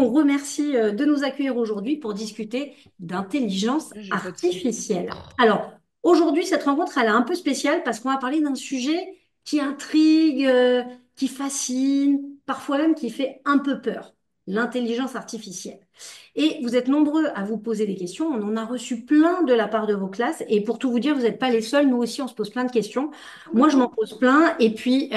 On remercie de nous accueillir aujourd'hui pour discuter d'intelligence J'ai pas de son. artificielle. Alors, aujourd'hui, cette rencontre, elle est un peu spéciale parce qu'on va parler d'un sujet qui intrigue, qui fascine, parfois même qui fait un peu peur, l'intelligence artificielle. Et vous êtes nombreux à vous poser des questions. On en a reçu plein de la part de vos classes. Et pour tout vous dire, vous n'êtes pas les seuls. Nous aussi, on se pose plein de questions. Moi, je m'en pose plein. Et puis,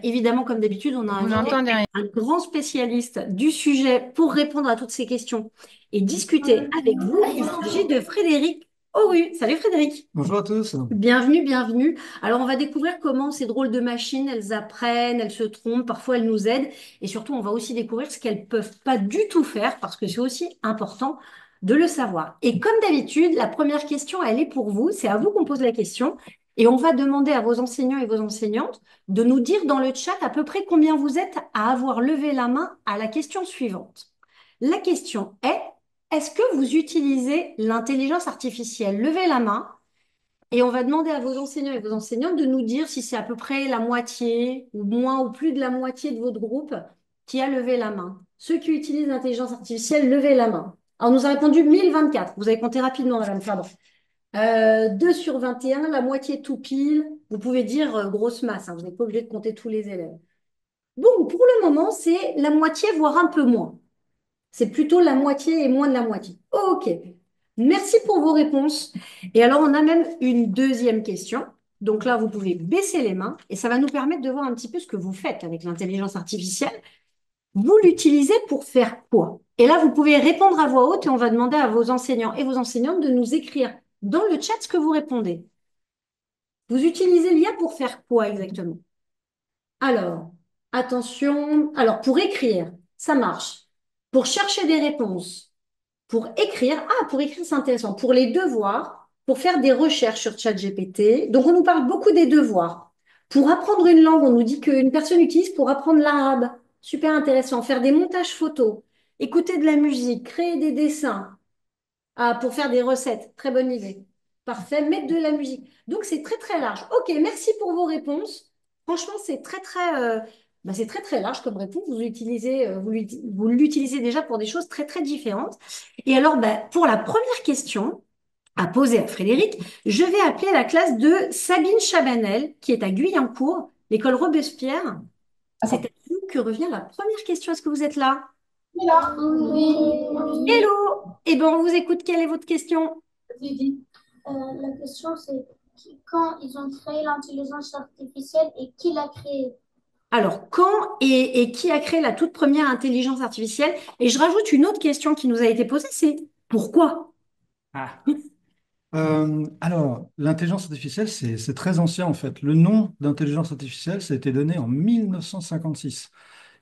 évidemment, comme d'habitude, on a Vous invité n'entendez rien. un grand spécialiste du sujet pour répondre à toutes ces questions et discuter avec vous. Il s'agit de Frédéric Oru. Salut Frédéric. Bonjour à tous. Bienvenue, bienvenue. Alors, on va découvrir comment ces drôles de machines, elles apprennent, elles se trompent, parfois elles nous aident. Et surtout, on va aussi découvrir ce qu'elles peuvent pas du tout faire parce que c'est aussi important de le savoir. Et comme d'habitude, la première question, elle est pour vous. C'est à vous qu'on pose la question. Et on va demander à vos enseignants et vos enseignantes de nous dire dans le chat à peu près combien vous êtes à avoir levé la main à la question suivante. La question est-ce que vous utilisez l'intelligence artificielle? Levez la main. Et on va demander à vos enseignants et vos enseignantes de nous dire si c'est à peu près la moitié, ou moins ou plus de la moitié de votre groupe qui a levé la main. Ceux qui utilisent l'intelligence artificielle, levez la main. Alors, on nous a répondu 1024. Vous avez compté rapidement, madame, pardon. 2 sur 21, la moitié tout pile. Vous pouvez dire grosse masse, hein, vous n'êtes pas obligé de compter tous les élèves. Bon, pour le moment, c'est la moitié, voire un peu moins. C'est plutôt la moitié et moins de la moitié. Ok. Merci pour vos réponses. Et alors, on a même une deuxième question. Donc là, vous pouvez baisser les mains et ça va nous permettre de voir un petit peu ce que vous faites avec l'intelligence artificielle. Vous l'utilisez pour faire quoi? Et là, vous pouvez répondre à voix haute et on va demander à vos enseignants et vos enseignantes de nous écrire dans le chat ce que vous répondez. Vous utilisez l'IA pour faire quoi exactement? Alors, attention. Alors, pour écrire, ça marche. Pour chercher des réponses. Pour écrire, pour écrire, c'est intéressant. Pour les devoirs, pour faire des recherches sur ChatGPT. Donc, on nous parle beaucoup des devoirs. Pour apprendre une langue, on nous dit qu'une personne utilise pour apprendre l'arabe. Super intéressant. Faire des montages photos, écouter de la musique, créer des dessins. Pour faire des recettes. Très bonne idée. Parfait. Mettre de la musique. Donc, c'est très, très large. OK, merci pour vos réponses. Franchement, c'est très, très large comme réponse. Vous l'utilisez déjà pour des choses très, très différentes. Et alors, pour la première question à poser à Frédéric, je vais appeler la classe de Sabine Chabanel, qui est à Guyancourt, l'école Robespierre. C'est à vous que revient la première question. Est-ce que vous êtes là? Oui. Hello! Eh bien, on vous écoute. Quelle est votre question? La question, c'est quand ils ont créé l'intelligence artificielle et qui l'a créée? Alors, quand et qui a créé la toute première intelligence artificielle? Et je rajoute une autre question qui nous a été posée, c'est pourquoi? Ah. Alors, l'intelligence artificielle, c'est très ancien en fait. Le nom d'intelligence artificielle, ça a été donné en 1956.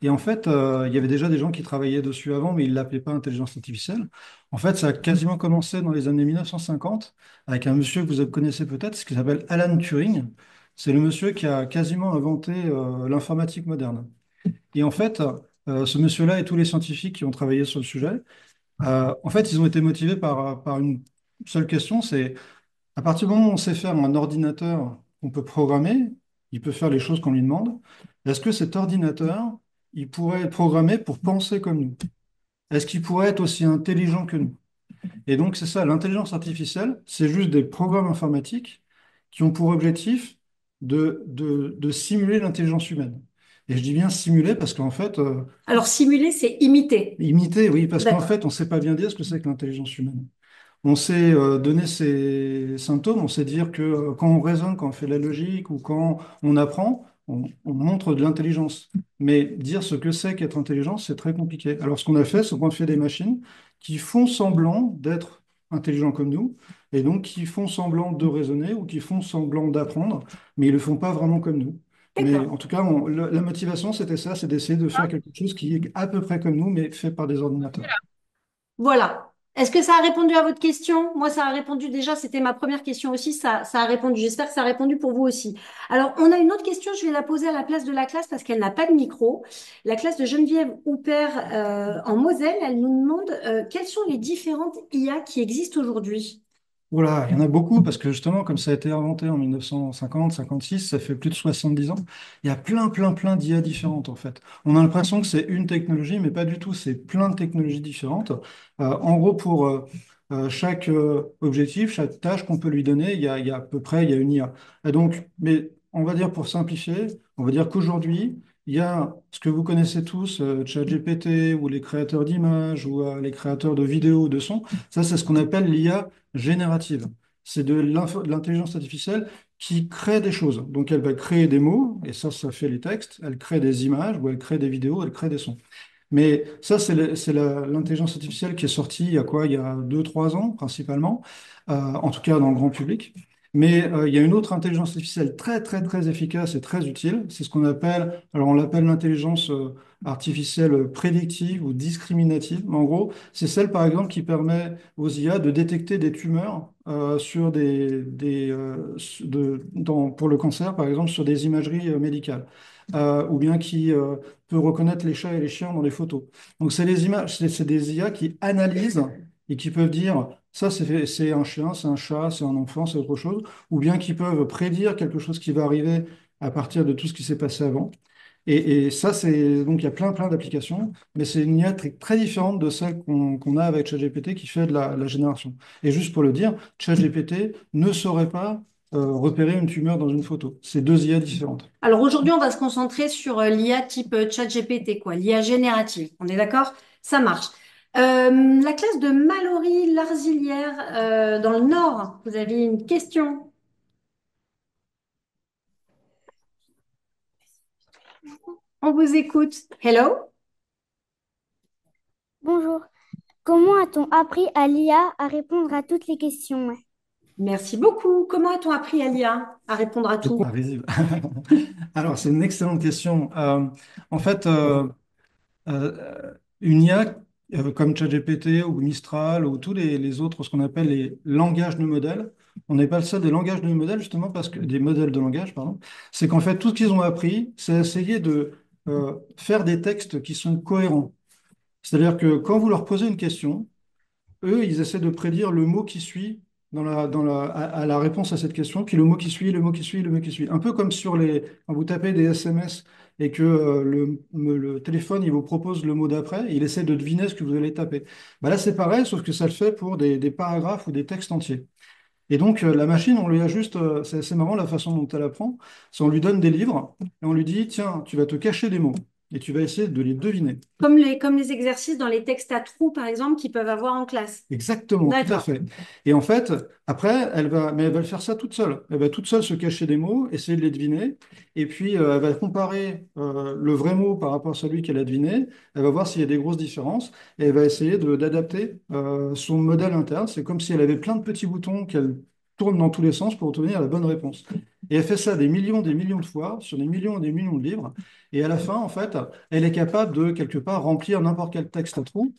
Et en fait, il y avait déjà des gens qui travaillaient dessus avant, mais ils ne l'appelaient pas intelligence artificielle. En fait, ça a quasiment commencé dans les années 1950 avec un monsieur que vous connaissez peut-être, ce qui s'appelle Alan Turing. C'est le monsieur qui a quasiment inventé l'informatique moderne. Et en fait, ce monsieur-là et tous les scientifiques qui ont travaillé sur le sujet, en fait, ils ont été motivés par une seule question, c'est à partir du moment où on sait faire un ordinateur qu'on peut programmer, il peut faire les choses qu'on lui demande, est-ce que cet ordinateur, il pourrait être programmé pour penser comme nous? Est-ce qu'il pourrait être aussi intelligent que nous? Et donc, c'est ça, l'intelligence artificielle, c'est juste des programmes informatiques qui ont pour objectif de simuler l'intelligence humaine. Et je dis bien simuler parce qu'en fait, Alors, simuler, c'est imiter. imiter, oui, parce qu'en D'accord. fait, on ne sait pas bien dire ce que c'est que l'intelligence humaine. On sait donner ses symptômes, on sait dire que quand on raisonne, quand on fait de la logique ou quand on apprend, on montre de l'intelligence. Mais dire ce que c'est qu'être intelligent, c'est très compliqué. Alors ce qu'on a fait, c'est qu'on fait des machines qui font semblant d'être intelligents comme nous, et donc qui font semblant de raisonner ou qui font semblant d'apprendre, mais ils ne le font pas vraiment comme nous. Mais D'accord. en tout cas, la motivation, c'était ça, c'est d'essayer de faire quelque chose qui est à peu près comme nous, mais fait par des ordinateurs. Voilà. Est-ce que ça a répondu à votre question? Moi, ça a répondu déjà. C'était ma première question aussi. Ça a répondu. J'espère que ça a répondu pour vous aussi. Alors, on a une autre question. Je vais la poser à la place de la classe parce qu'elle n'a pas de micro. La classe de Geneviève Houpert en Moselle, elle nous demande quelles sont les différentes IA qui existent aujourd'hui. Voilà, il y en a beaucoup parce que justement, comme ça a été inventé en 1950, 56, ça fait plus de 70 ans. Il y a plein d'IA différentes en fait. On a l'impression que c'est une technologie, mais pas du tout. C'est plein de technologies différentes. En gros, pour chaque objectif, chaque tâche qu'on peut lui donner, il y a à peu près il y a une IA. Et donc, mais on va dire pour simplifier, on va dire qu'aujourd'hui, il y a ce que vous connaissez tous, ChatGPT ou les créateurs d'images ou les créateurs de vidéos, de sons. Ça, c'est ce qu'on appelle l'IA générative. C'est de l'intelligence artificielle qui crée des choses. Donc, elle va créer des mots, et ça fait les textes. Elle crée des images, ou elle crée des vidéos, elle crée des sons. Mais ça, c'est l'intelligence artificielle qui est sortie il y a quoi? Il y a 2, 3 ans, principalement, en tout cas dans le grand public. Mais il y a une autre intelligence artificielle très efficace et très utile. C'est ce qu'on appelle, alors on l'appelle l'intelligence artificielle prédictive ou discriminative. Mais en gros, c'est celle, par exemple, qui permet aux IA de détecter des tumeurs sur pour le cancer, par exemple, sur des imageries médicales. Ou bien qui peut reconnaître les chats et les chiens dans les photos. Donc, c'est les images, c'est des IA qui analysent et qui peuvent dire ça, c'est un chien, c'est un chat, c'est un enfant, c'est autre chose, ou bien qui peuvent prédire quelque chose qui va arriver à partir de tout ce qui s'est passé avant. Et ça, c'est donc il y a plein d'applications, mais c'est une IA très différente de celle qu'on a avec ChatGPT qui fait de la génération. Et juste pour le dire, ChatGPT ne saurait pas repérer une tumeur dans une photo. C'est deux IA différentes. Alors aujourd'hui, on va se concentrer sur l'IA type ChatGPT, quoi, l'IA générative. On est d'accord? Ça marche. La classe de Mallory Larzilière dans le Nord, vous avez une question? On vous écoute. Hello? Bonjour. Comment a-t-on appris à l'IA à répondre à toutes les questions? Merci beaucoup. Comment a-t-on appris à l'IA à répondre à tout? Ah, risible. Alors, c'est une excellente question. En fait, une IA comme ChatGPT ou Mistral ou tous les autres, ce qu'on appelle les langages de modèles, on n'est pas le seul des langages de modèles, justement parce que des modèles de langage, pardon, c'est qu'en fait, tout ce qu'ils ont appris, c'est essayer de faire des textes qui sont cohérents. C'est-à-dire que quand vous leur posez une question, eux, ils essaient de prédire le mot qui suit à la réponse à cette question, puis le mot qui suit, le mot qui suit, le mot qui suit. Un peu comme quand vous tapez des SMS et que le téléphone, il vous propose le mot d'après, il essaie de deviner ce que vous allez taper. Bah là, c'est pareil, sauf que ça le fait pour des paragraphes ou des textes entiers. Et donc, la machine, on lui a juste, c'est assez marrant la façon dont elle apprend, c'est on lui donne des livres et on lui dit, tiens, tu vas te cacher des mots et tu vas essayer de les deviner. Comme les exercices dans les textes à trous, par exemple, qu'ils peuvent avoir en classe. Exactement, tout à D'accord. fait. Et en fait, après, mais elle va le faire ça toute seule. Elle va toute seule se cacher des mots, essayer de les deviner, et puis elle va comparer le vrai mot par rapport à celui qu'elle a deviné. Elle va voir s'il y a des grosses différences, et elle va essayer d'adapter son modèle interne. C'est comme si elle avait plein de petits boutons qu'elle tourne dans tous les sens pour obtenir la bonne réponse. Et elle fait ça des millions de fois, sur des millions de livres, et à la fin, en fait, elle est capable de quelque part remplir n'importe quel texte à trous.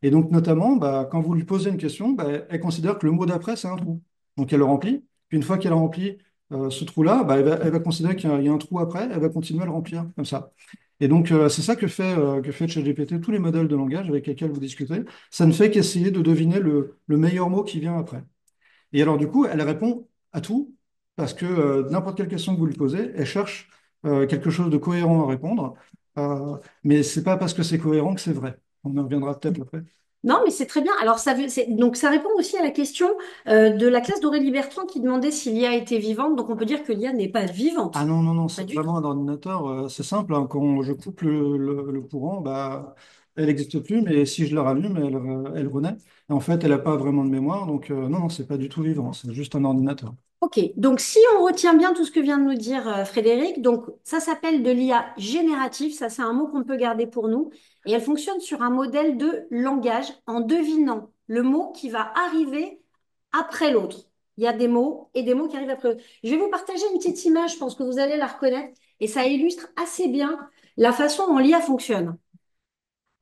Et donc, notamment, bah, quand vous lui posez une question, bah, elle considère que le mot d'après, c'est un trou. Donc, elle le remplit. Puis, une fois qu'elle a rempli ce trou-là, bah, elle va considérer qu'il y a un trou après, elle va continuer à le remplir comme ça. Et donc, c'est ça que fait ChatGPT, tous les modèles de langage avec lesquels vous discutez. Ça ne fait qu'essayer de deviner le meilleur mot qui vient après. Et alors, du coup, elle répond à tout, parce que n'importe quelle question que vous lui posez, elle cherche quelque chose de cohérent à répondre. Mais c'est pas parce que c'est cohérent que c'est vrai. On en reviendra peut-être après. Non, mais c'est très bien. Alors, donc, ça répond aussi à la question de la classe d'Aurélie Bertrand qui demandait si l'IA était vivante. Donc, on peut dire que l'IA n'est pas Ah vivante. non, Pas c'est du tout. vraiment un ordinateur. C'est simple, hein. Quand je coupe le courant, bah, elle n'existe plus, mais si je la rallume, elle renaît. Et en fait, elle n'a pas vraiment de mémoire, donc non, c'est pas du tout vivant, c'est juste un ordinateur. Ok, donc si on retient bien tout ce que vient de nous dire Frédéric, donc ça s'appelle de l'IA générative, ça c'est un mot qu'on peut garder pour nous, et elle fonctionne sur un modèle de langage en devinant le mot qui va arriver après l'autre. Il y a des mots et des mots qui arrivent après l'autre. Je vais vous partager une petite image, je pense que vous allez la reconnaître, et ça illustre assez bien la façon dont l'IA fonctionne.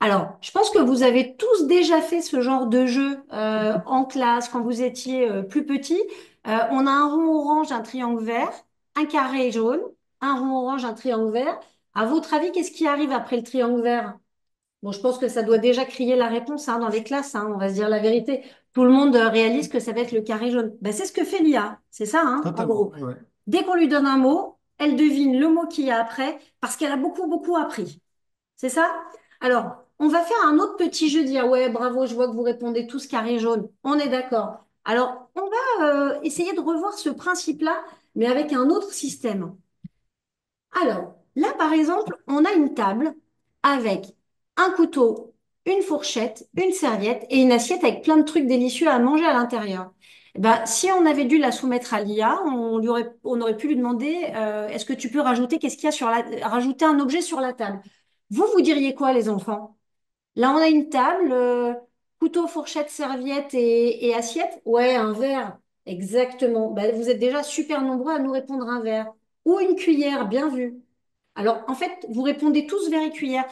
Alors, je pense que vous avez tous déjà fait ce genre de jeu en classe quand vous étiez plus petit. On a un rond orange, un triangle vert, un carré jaune, un rond orange, un triangle vert. À votre avis, qu'est-ce qui arrive après le triangle vert? Bon, je pense que ça doit déjà crier la réponse hein, dans les classes, hein, on va se dire la vérité. Tout le monde réalise que ça va être le carré jaune. Ben, c'est ce que fait l'IA, c'est ça, hein, en Totalement. gros. Ouais. Dès qu'on lui donne un mot, elle devine le mot qu'il y a après parce qu'elle a beaucoup, beaucoup appris. C'est ça? Alors, on va faire un autre petit jeu, dire, ouais, bravo, je vois que vous répondez tous carré jaune. On est d'accord. Alors, on va essayer de revoir ce principe-là, mais avec un autre système. Alors, là, par exemple, on a une table avec un couteau, une fourchette, une serviette et une assiette avec plein de trucs délicieux à manger à l'intérieur. Eh ben, si on avait dû la soumettre à l'IA, on aurait pu lui demander, est-ce que tu peux rajouter, qu'est-ce qu'il y a sur rajouter un objet sur la table? Vous diriez quoi, les enfants? Là, on a une table, couteau, fourchette, serviette et assiette. Ouais, un verre. Exactement. Ben, vous êtes déjà super nombreux à nous répondre un verre. Ou une cuillère, bien vu. Alors, en fait, vous répondez tous verre et cuillère.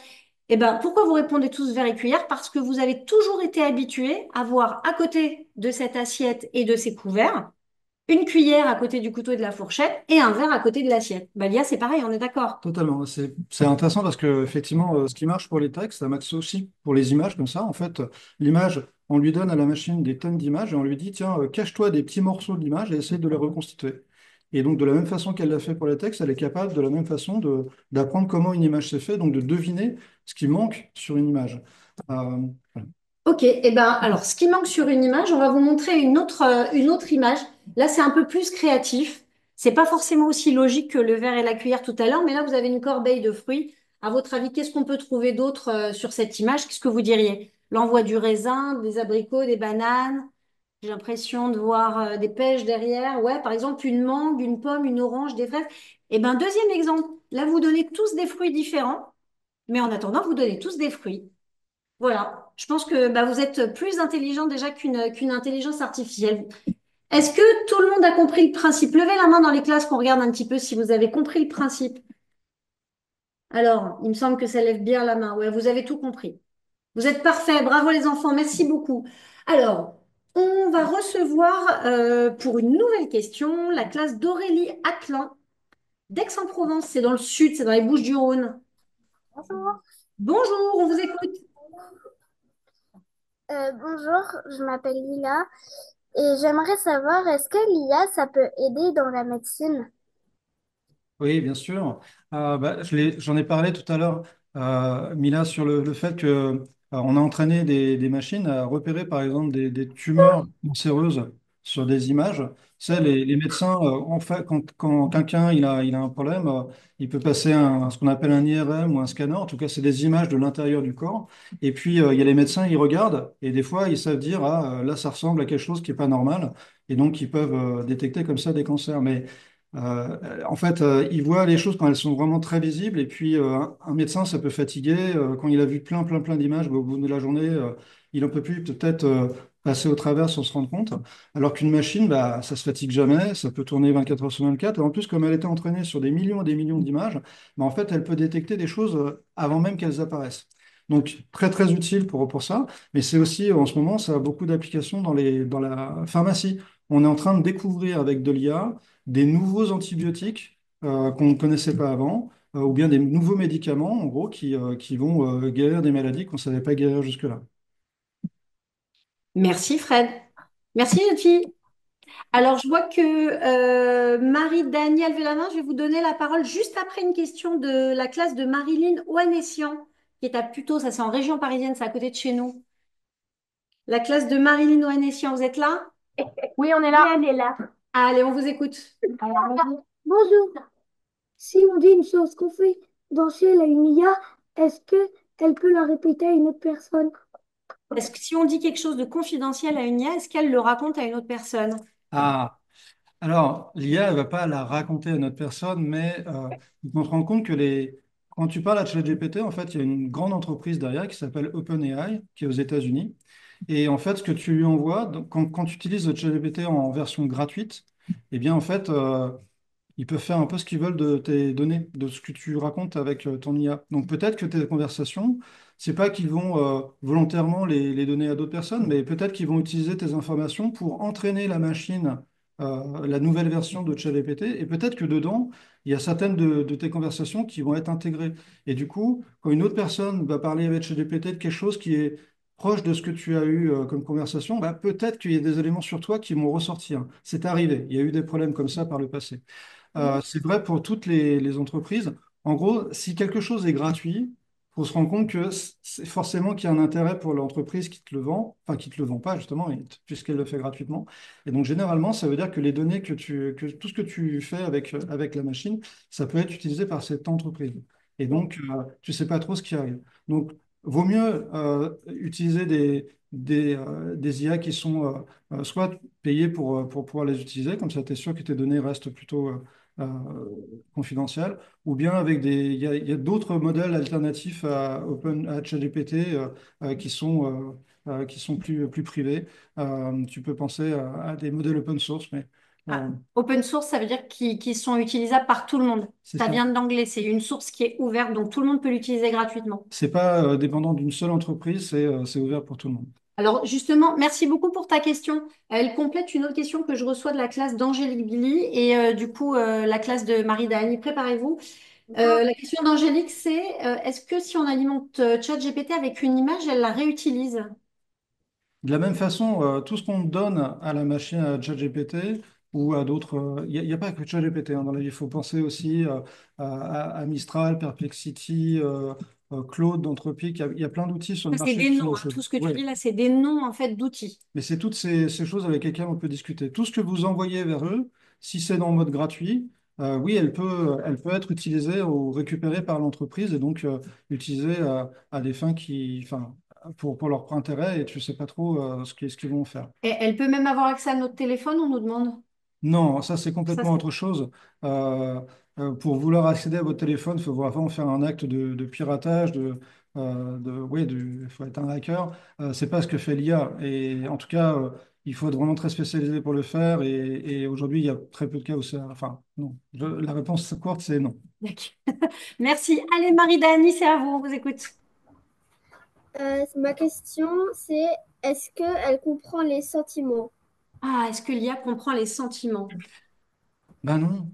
Eh ben, pourquoi vous répondez tous verre et cuillère? Parce que vous avez toujours été habitués à voir à côté de cette assiette et de ces couverts une cuillère à côté du couteau et de la fourchette et un verre à côté de l'assiette. Ben, l'IA, c'est pareil, on est d'accord. Totalement. C'est intéressant parce que effectivement, ce qui marche pour les textes, ça marche aussi pour les images comme ça. En fait, l'image, on lui donne à la machine des tonnes d'images et on lui dit, tiens, cache-toi des petits morceaux de l'image et essaye de les reconstituer. Et donc, de la même façon qu'elle l'a fait pour les textes, elle est capable de la même façon d'apprendre comment une image s'est faite, donc de deviner ce qui manque sur une image. Voilà. Ok, et ben alors ce qui manque sur une image, on va vous montrer une autre image. Là, c'est un peu plus créatif. C'est pas forcément aussi logique que le verre et la cuillère tout à l'heure, mais là, vous avez une corbeille de fruits. À votre avis, qu'est-ce qu'on peut trouver d'autre sur cette image? Qu'est-ce que vous diriez? L'envoi du raisin, des abricots, des bananes. J'ai l'impression de voir des pêches derrière. Ouais, par exemple, une mangue, une pomme, une orange, des fraises. Et ben deuxième exemple. Là, vous donnez tous des fruits différents, mais en attendant, vous donnez tous des fruits. Voilà, je pense que bah, vous êtes plus intelligent déjà qu'une intelligence artificielle. Est-ce que tout le monde a compris le principe? Levez la main dans les classes qu'on regarde un petit peu si vous avez compris le principe. Alors, il me semble que ça lève bien la main. Ouais, vous avez tout compris. Vous êtes parfaits. Bravo les enfants. Merci beaucoup. Alors, on va recevoir pour une nouvelle question la classe d'Aurélie Atlan d'Aix-en-Provence. C'est dans le sud, c'est dans les Bouches-du-Rhône. Bonjour. Bonjour, on vous écoute. Bonjour, je m'appelle Lila et j'aimerais savoir, est-ce que l'IA, ça peut aider dans la médecine? Oui, bien sûr. Bah, j'en ai parlé tout à l'heure, Mila, sur le fait que on a entraîné des machines à repérer, par exemple, des tumeurs cancéreuses sur des images. C'est les médecins, en fait, quand quelqu'un il a un problème, il peut passer ce qu'on appelle un IRM ou un scanner. En tout cas, c'est des images de l'intérieur du corps. Et puis, il y a les médecins, ils regardent et des fois, ils savent dire, ah, là, ça ressemble à quelque chose qui n'est pas normal. Et donc, ils peuvent détecter comme ça des cancers. Mais en fait, il voit les choses quand elles sont vraiment très visibles. Et puis, un médecin, ça peut fatiguer. Quand il a vu plein d'images, bah, au bout de la journée, il en peut plus peut-être passer au travers sans se rendre compte. Alors qu'une machine, bah, ça se fatigue jamais. Ça peut tourner 24 heures sur 24. Et en plus, comme elle était entraînée sur des millions et des millions d'images, bah, en fait, elle peut détecter des choses avant même qu'elles apparaissent. Donc, très utile pour ça. Mais c'est aussi, en ce moment, ça a beaucoup d'applications dans la pharmacie. On est en train de découvrir avec de l'IA des nouveaux antibiotiques qu'on ne connaissait pas avant, ou bien des nouveaux médicaments, en gros, qui vont guérir des maladies qu'on ne savait pas guérir jusque-là. Merci Fred. Merci les filles. Alors, je vois que Marie-Danielle veut la main. Je vais vous donner la parole juste après une question de la classe de Marilyn Oanessian, qui est à Puteaux. Ça, c'est en région parisienne, c'est à côté de chez nous. La classe de Marilyn Oanessian, vous êtes là? Oui, on est là. Elle est là. Allez, on vous écoute. Bonjour. Si on dit une chose qu'on fait danser à une IA, est-ce que elle peut la répéter à une autre personne? Est-ce que si on dit quelque chose de confidentiel à une IA, est-ce qu'elle le raconte à une autre personne? Ah, alors, l'IA, elle va pas la raconter à notre personne, mais on se rend compte que quand tu parles à ChatGPT, en fait, il y a une grande entreprise derrière qui s'appelle OpenAI, qui est aux États-Unis. Et en fait, ce que tu lui envoies, donc, quand tu utilises le ChatGPT en version gratuite, eh bien, en fait, ils peuvent faire un peu ce qu'ils veulent de tes données, de ce que tu racontes avec ton IA. Donc peut-être que tes conversations, c'est pas qu'ils vont volontairement les donner à d'autres personnes, mais peut-être qu'ils vont utiliser tes informations pour entraîner la machine, la nouvelle version de ChatGPT, et peut-être que dedans, il y a certaines de tes conversations qui vont être intégrées. Et du coup, quand une autre personne va parler avec ChatGPT de quelque chose qui est proche de ce que tu as eu comme conversation, bah, peut-être qu'il y a des éléments sur toi qui vont ressortir. C'est arrivé. Il y a eu des problèmes comme ça par le passé. C'est vrai pour toutes les entreprises. En gros, si quelque chose est gratuit, il faut se rendre compte que c'est forcément qu'il y a un intérêt pour l'entreprise qui te le vend, enfin qui te le vend pas justement, puisqu'elle le fait gratuitement. Et donc généralement, ça veut dire que les données que tout ce que tu fais avec la machine, ça peut être utilisé par cette entreprise. Et donc, tu sais pas trop ce qui arrive. Donc, vaut mieux utiliser des IA qui sont soit payées pour pouvoir les utiliser, comme ça tu es sûr que tes données restent plutôt euh, confidentielles, ou bien avec il y a d'autres modèles alternatifs à ChatGPT qui sont plus privés. Tu peux penser à des modèles open source, mais Ah, euh, open source, ça veut dire qu'ils sont utilisables par tout le monde. c'est Ça ça. vient de l'anglais, c'est une source qui est ouverte, donc tout le monde peut l'utiliser gratuitement. C'est pas dépendant d'une seule entreprise, c'est ouvert pour tout le monde. Alors justement, merci beaucoup pour ta question. Elle complète une autre question que je reçois de la classe d'Angélique Billy et du coup la classe de Marie-Dani. Préparez-vous. La question d'Angélique, c'est est-ce que si on alimente ChatGPT avec une image, elle la réutilise? De la même façon, tout ce qu'on donne à la machine, à ChatGPT ou à d'autres, il n'y a pas que ChatGPT hein, dans la vie, il faut penser aussi à Mistral, Perplexity, Claude, d'Anthropic, il y a plein d'outils sur le Ça, c'est marché des qui font noms, des hein. choses. Tout ce que tu Ouais. dis là, c'est des noms en fait d'outils. Mais c'est toutes ces choses avec lesquelles on peut discuter. Tout ce que vous envoyez vers eux, si c'est dans le mode gratuit, oui, elle peut être utilisée ou récupérée par l'entreprise et donc utilisée à des fins enfin, pour leur propre intérêt et tu sais pas trop ce qu'ils vont en faire. Et elle peut même avoir accès à notre téléphone, on nous demande. Non, ça c'est Ça, complètement c'est... autre chose. Euh, pour vouloir accéder à votre téléphone, il faut vraiment faire un acte de piratage, oui, il faut être un hacker. C'est pas ce que fait l'IA. Et en tout cas, il faut être vraiment très spécialisé pour le faire. Et aujourd'hui, il y a très peu de cas où c'est. Enfin, non. La réponse courte, c'est non. D'accord. Merci. Allez, Marie-Dani, c'est à vous, on vous écoute. Ma question, c'est est-ce qu'elle comprend les sentiments? Ah, est-ce que l'IA comprend les sentiments? Ben non.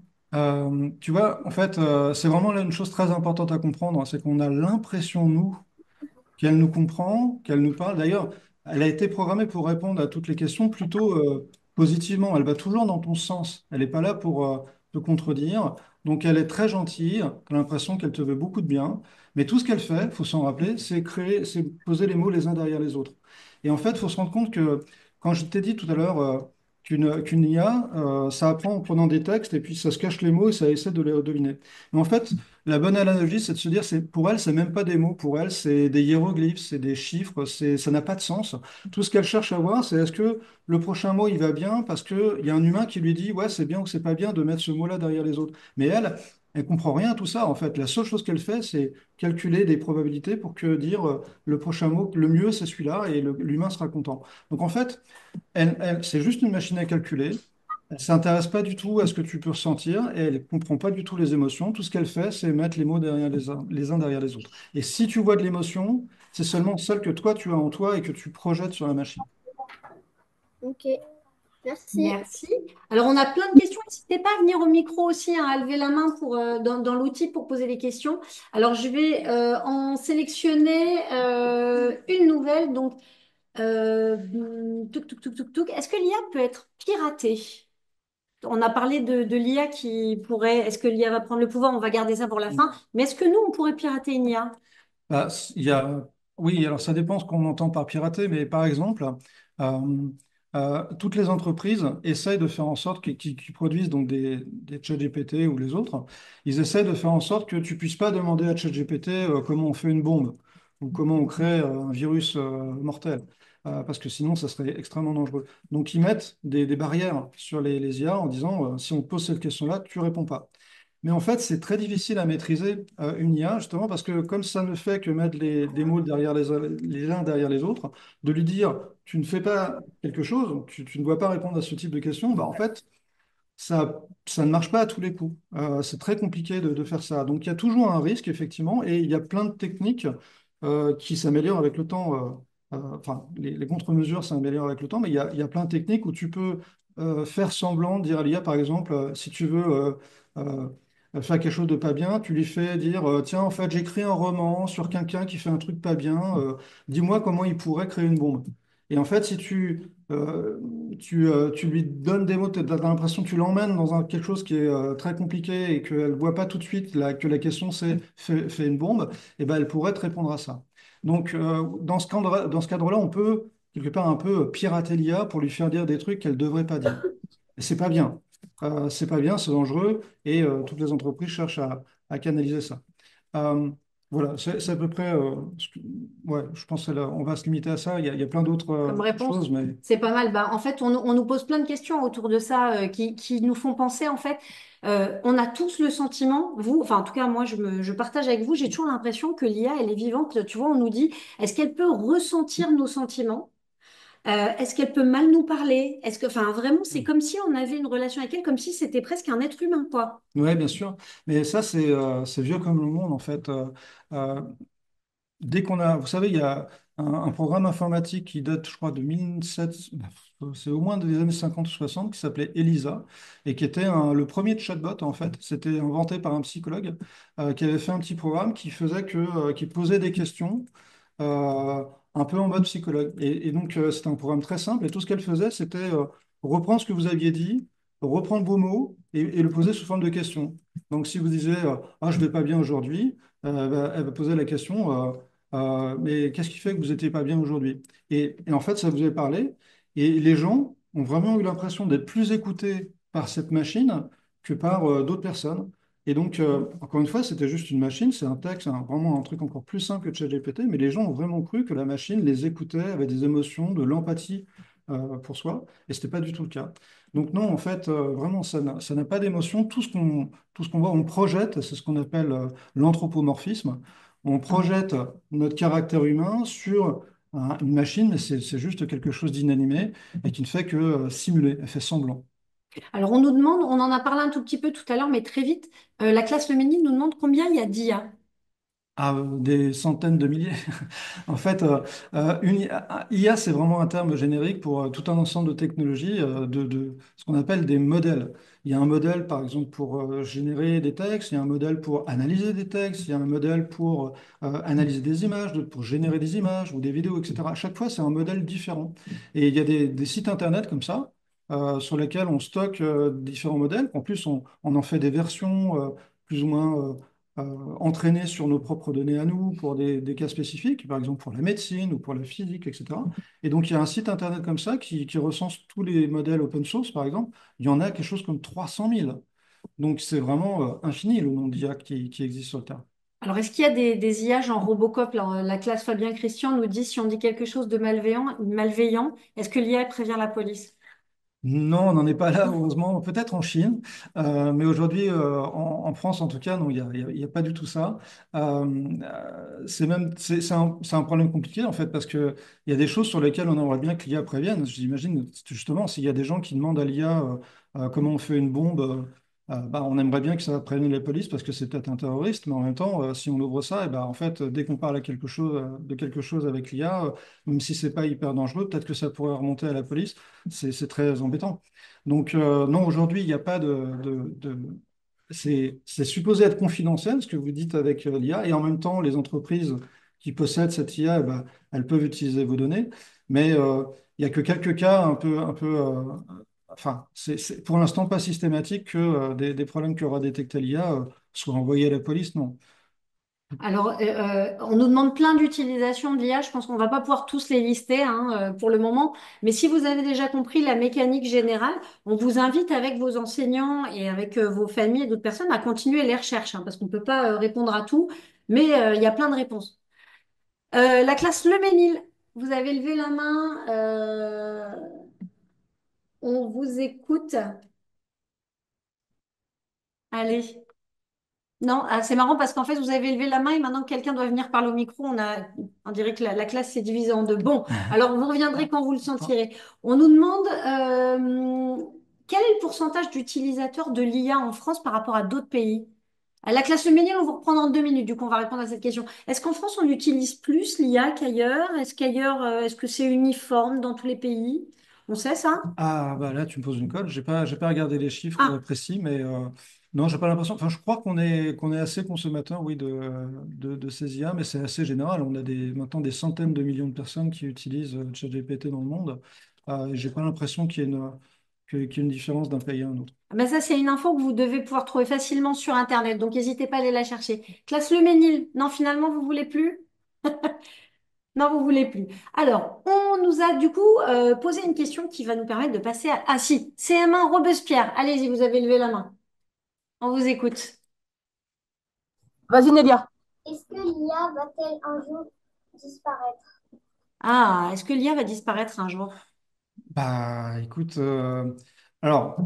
Tu vois, en fait, c'est vraiment là une chose très importante à comprendre, c'est qu'on a l'impression, nous, qu'elle nous comprend, qu'elle nous parle. D'ailleurs, elle a été programmée pour répondre à toutes les questions plutôt positivement. Elle va toujours dans ton sens. Elle n'est pas là pour te contredire. Donc, elle est très gentille. Tu as l'impression qu'elle te veut beaucoup de bien. Mais tout ce qu'elle fait, il faut s'en rappeler, c'est poser les mots les uns derrière les autres. Et en fait, il faut se rendre compte que quand je t'ai dit tout à l'heure qu'une IA, ça apprend en prenant des textes et puis ça se cache les mots et ça essaie de les deviner. Mais en fait, la bonne analogie, c'est de se dire, pour elle, c'est même pas des mots, pour elle, c'est des hiéroglyphes, c'est des chiffres, ça n'a pas de sens. Tout ce qu'elle cherche à voir, c'est est-ce que le prochain mot, il va bien parce qu'il y a un humain qui lui dit, ouais, c'est bien ou c'est pas bien de mettre ce mot-là derrière les autres. Mais elle comprend rien à tout ça, en fait. La seule chose qu'elle fait, c'est calculer des probabilités pour que dire le prochain mot, le mieux, c'est celui-là et l'humain sera content. Donc, en fait, c'est juste une machine à calculer. Elle ne s'intéresse pas du tout à ce que tu peux ressentir et elle ne comprend pas du tout les émotions. Tout ce qu'elle fait, c'est mettre les mots derrière les uns derrière les autres. Et si tu vois de l'émotion, c'est seulement celle que toi, tu as en toi et que tu projettes sur la machine. Ok, merci. Merci. Alors, on a plein de questions. N'hésitez pas à venir au micro aussi, hein, à lever la main dans l'outil pour poser des questions. Alors, je vais en sélectionner une nouvelle. Donc, touc, touc, touc, touc, touc. Est-ce que l'IA peut être piratée? On a parlé de l'IA qui pourrait. Est-ce que l'IA va prendre le pouvoir? On va garder ça pour la fin. Mais est-ce que nous, on pourrait pirater une IA? Bah, il y a, oui, alors ça dépend ce qu'on entend par pirater, mais par exemple, euh, toutes les entreprises essayent de faire en sorte qui produisent donc des ChatGPT ou les autres, ils essayent de faire en sorte que tu puisses pas demander à ChatGPT comment on fait une bombe ou comment on crée un virus mortel, parce que sinon ça serait extrêmement dangereux. Donc ils mettent des barrières sur les IA en disant si on te pose cette question-là, tu réponds pas. Mais en fait, c'est très difficile à maîtriser une IA, justement, parce que comme ça ne fait que mettre des mots derrière les uns derrière les autres, de lui dire, tu ne fais pas quelque chose, tu ne dois pas répondre à ce type de questions, bah, en fait, ça ne marche pas à tous les coups. C'est très compliqué de faire ça. Donc, il y a toujours un risque, effectivement, et il y a plein de techniques qui s'améliorent avec le temps. Enfin, les contre-mesures s'améliorent avec le temps, mais il y a plein de techniques où tu peux faire semblant de dire à l'IA, par exemple, si tu veux elle fait quelque chose de pas bien, tu lui fais dire, tiens, en fait, j'écris un roman sur quelqu'un qui fait un truc pas bien, dis-moi comment il pourrait créer une bombe. Et en fait, si tu lui donnes des mots, tu as l'impression que tu l'emmènes dans quelque chose qui est très compliqué et qu'elle ne voit pas tout de suite que la question c'est fais une bombe, et ben, elle pourrait te répondre à ça. Donc, dans ce cadre-là, on peut quelque part un peu pirater l'IA pour lui faire dire des trucs qu'elle ne devrait pas dire. Et c'est pas bien. C'est pas bien, c'est dangereux, et toutes les entreprises cherchent à canaliser ça. Euh, voilà, c'est à peu près. Ouais, je pense on va se limiter à ça. Il y a plein d'autres Comme réponse, choses, mais c'est pas mal. Bah, en fait, on nous pose plein de questions autour de ça qui nous font penser, en fait, on a tous le sentiment, vous, enfin en tout cas moi je partage avec vous, j'ai toujours l'impression que l'IA, elle est vivante. Tu vois, on nous dit, est-ce qu'elle peut ressentir nos sentiments? Est-ce qu'elle peut mal nous parler? Est-ce que, enfin vraiment, c'est comme si on avait une relation avec elle, comme si c'était presque un être humain, quoi. ouais, bien sûr. Mais ça, c'est vieux comme le monde, en fait. Euh, Dès qu'on a, vous savez, il y a un programme informatique qui date, je crois, de 1700, c'est au moins des années 50 ou 60, qui s'appelait ELISA, et qui était le premier chatbot, en fait. C'était inventé par un psychologue qui avait fait un petit programme qui faisait qui posait des questions euh, un peu en mode psychologue. Et donc, c'était un programme très simple, et tout ce qu'elle faisait, c'était reprendre ce que vous aviez dit, reprendre vos mots et le poser sous forme de questions. Donc, si vous disiez ah, je vais pas bien aujourd'hui, elle va poser la question mais qu'est-ce qui fait que vous n'étiez pas bien aujourd'hui? Et en fait, ça vous est parlé, et les gens ont vraiment eu l'impression d'être plus écoutés par cette machine que par d'autres personnes. Et donc, encore une fois, c'était juste une machine, c'est un texte, vraiment un truc encore plus simple que ChatGPT, mais les gens ont vraiment cru que la machine les écoutait, avait des émotions, de l'empathie pour soi, et ce n'était pas du tout le cas. Donc non, en fait, vraiment, ça n'a pas d'émotion. Tout ce qu'on voit, on projette, c'est ce qu'on appelle l'anthropomorphisme. On projette notre caractère humain sur une machine, mais c'est juste quelque chose d'inanimé et qui ne fait que simuler, elle fait semblant. Alors on nous demande, on en a parlé un tout petit peu tout à l'heure, mais très vite, la classe féminine nous demande combien il y a d'IA. À des centaines de milliers. En fait, IA, c'est vraiment un terme générique pour tout un ensemble de technologies, de ce qu'on appelle des modèles. Il y a un modèle, par exemple, pour générer des textes, il y a un modèle pour analyser des textes, il y a un modèle pour analyser des images, pour générer des images ou des vidéos, etc. À chaque fois, c'est un modèle différent. Et il y a des sites Internet comme ça, sur lesquels on stocke différents modèles. En plus, on en fait des versions plus ou moins entraîner sur nos propres données à nous pour des cas spécifiques, par exemple pour la médecine ou pour la physique, etc. Et donc, il y a un site internet comme ça qui recense tous les modèles open source, par exemple. Il y en a quelque chose comme 300 000. Donc, c'est vraiment infini le nombre d'IA qui existe sur le terrain. Alors est-ce qu'il y a des IA genre Robocop? Là, la classe Fabien Christian nous dit si on dit quelque chose de malveillant, est-ce que l'IA prévient la police? Non, on n'en est pas là, heureusement. Peut-être en Chine, mais aujourd'hui, en France, en tout cas, non, il y a pas du tout ça. C'est un problème compliqué, en fait, parce que il y a des choses sur lesquelles on aimerait bien que l'IA prévienne. J'imagine, justement, s'il y a des gens qui demandent à l'IA comment on fait une bombe, bah, on aimerait bien que ça prévienne les polices parce que c'est peut-être un terroriste, mais en même temps, si on ouvre ça, et ben, en fait, dès qu'on parle de quelque chose avec l'IA, même si c'est pas hyper dangereux, peut-être que ça pourrait remonter à la police. C'est très embêtant. Donc, non, aujourd'hui, il n'y a pas c'est supposé être confidentiel, ce que vous dites avec l'IA, et en même temps, les entreprises qui possèdent cette IA, eh ben, elles peuvent utiliser vos données, mais il n'y a que quelques cas enfin, c'est pour l'instant pas systématique que des problèmes qu'aura détecté l'IA soient envoyés à la police, non. Alors, on nous demande plein d'utilisations de l'IA. Je pense qu'on va pas pouvoir tous les lister hein, pour le moment. Mais si vous avez déjà compris la mécanique générale, on vous invite avec vos enseignants et avec vos familles et d'autres personnes à continuer les recherches, hein, parce qu'on peut pas répondre à tout. Mais il y a plein de réponses. La classe Le Ménil, vous avez levé la main. On vous écoute. Allez. Non, ah, c'est marrant parce qu'en fait, vous avez levé la main et maintenant que quelqu'un doit venir parler au micro, on dirait que la classe s'est divisée en deux. Bon, alors vous reviendrez quand vous le sentirez. On nous demande quel est le pourcentage d'utilisateurs de l'IA en France par rapport à d'autres pays? À la classe féminine, on vous reprend dans 2 minutes, du coup, on va répondre à cette question. Est-ce qu'en France, on utilise plus l'IA qu'ailleurs? Est-ce qu'ailleurs, est-ce que c'est uniforme dans tous les pays? On sait ça? Ah, bah là, tu me poses une colle. J'ai pas regardé les chiffres Ah, précis, mais Non, j'ai pas l'impression. Enfin, je crois qu'on est assez consommateur, oui, de ces IA, mais c'est assez général. On a maintenant des centaines de millions de personnes qui utilisent ChatGPT dans le monde. Et j'ai pas l'impression qu'il y ait une différence d'un pays à un autre. Ben ça, c'est une info que vous devez pouvoir trouver facilement sur Internet, donc n'hésitez pas à aller la chercher. Classe Le Ménil, non, finalement, vous voulez plus? Non, vous voulez plus. Alors, on nous a du coup posé une question qui va nous permettre de passer à... Ah si, CM1 Robespierre. Allez-y, vous avez levé la main. On vous écoute. Vas-y, Nelia. Est-ce que l'IA va-t-elle un jour disparaître? Ah, est-ce que l'IA va disparaître un jour? Bah, écoute, alors,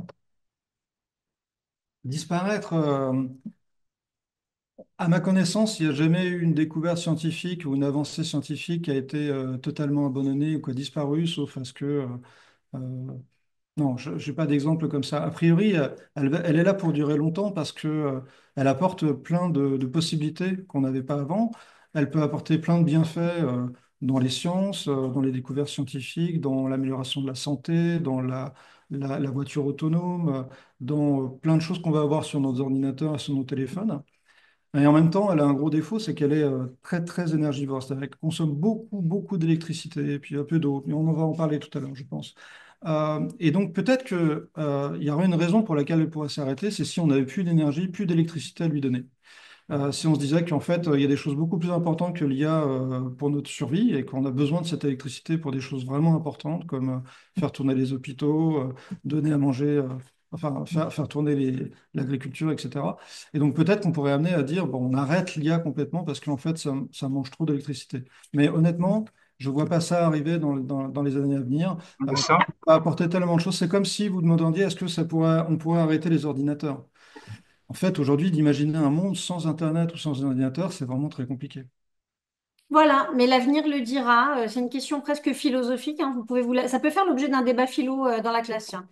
disparaître, à ma connaissance, il n'y a jamais eu une découverte scientifique ou une avancée scientifique qui a été totalement abandonnée ou qui a disparu, sauf à ce que euh, non, je n'ai pas d'exemple comme ça. A priori, elle est là pour durer longtemps parce que, elle apporte plein de possibilités qu'on n'avait pas avant. Elle peut apporter plein de bienfaits dans les sciences, dans les découvertes scientifiques, dans l'amélioration de la santé, dans la voiture autonome, dans plein de choses qu'on va avoir sur nos ordinateurs et sur nos téléphones. Et en même temps, elle a un gros défaut, c'est qu'elle est très, très énergivore. C'est-à-dire qu'elle consomme beaucoup, beaucoup d'électricité et puis un peu d'eau. Mais on en va en parler tout à l'heure, je pense. Et donc, peut-être que, il y aurait une raison pour laquelle elle pourrait s'arrêter, c'est si on n'avait plus d'énergie, plus d'électricité à lui donner. Si on se disait qu'en fait, il y a des choses beaucoup plus importantes que l'IA pour notre survie et qu'on a besoin de cette électricité pour des choses vraiment importantes comme faire tourner les hôpitaux, donner à manger, enfin faire tourner l'agriculture, etc. Et donc peut-être qu'on pourrait amener à dire, bon, on arrête l'IA complètement parce qu'en fait, ça mange trop d'électricité. Mais honnêtement, je ne vois pas ça arriver dans les années à venir. Ça va apporter tellement de choses. C'est comme si vous demandiez, est-ce que on pourrait arrêter les ordinateurs? En fait, aujourd'hui, d'imaginer un monde sans Internet ou sans ordinateur, c'est vraiment très compliqué. Voilà, mais l'avenir le dira. C'est une question presque philosophique, hein. Vous pouvez Ça peut faire l'objet d'un débat philo dans la classe, tiens.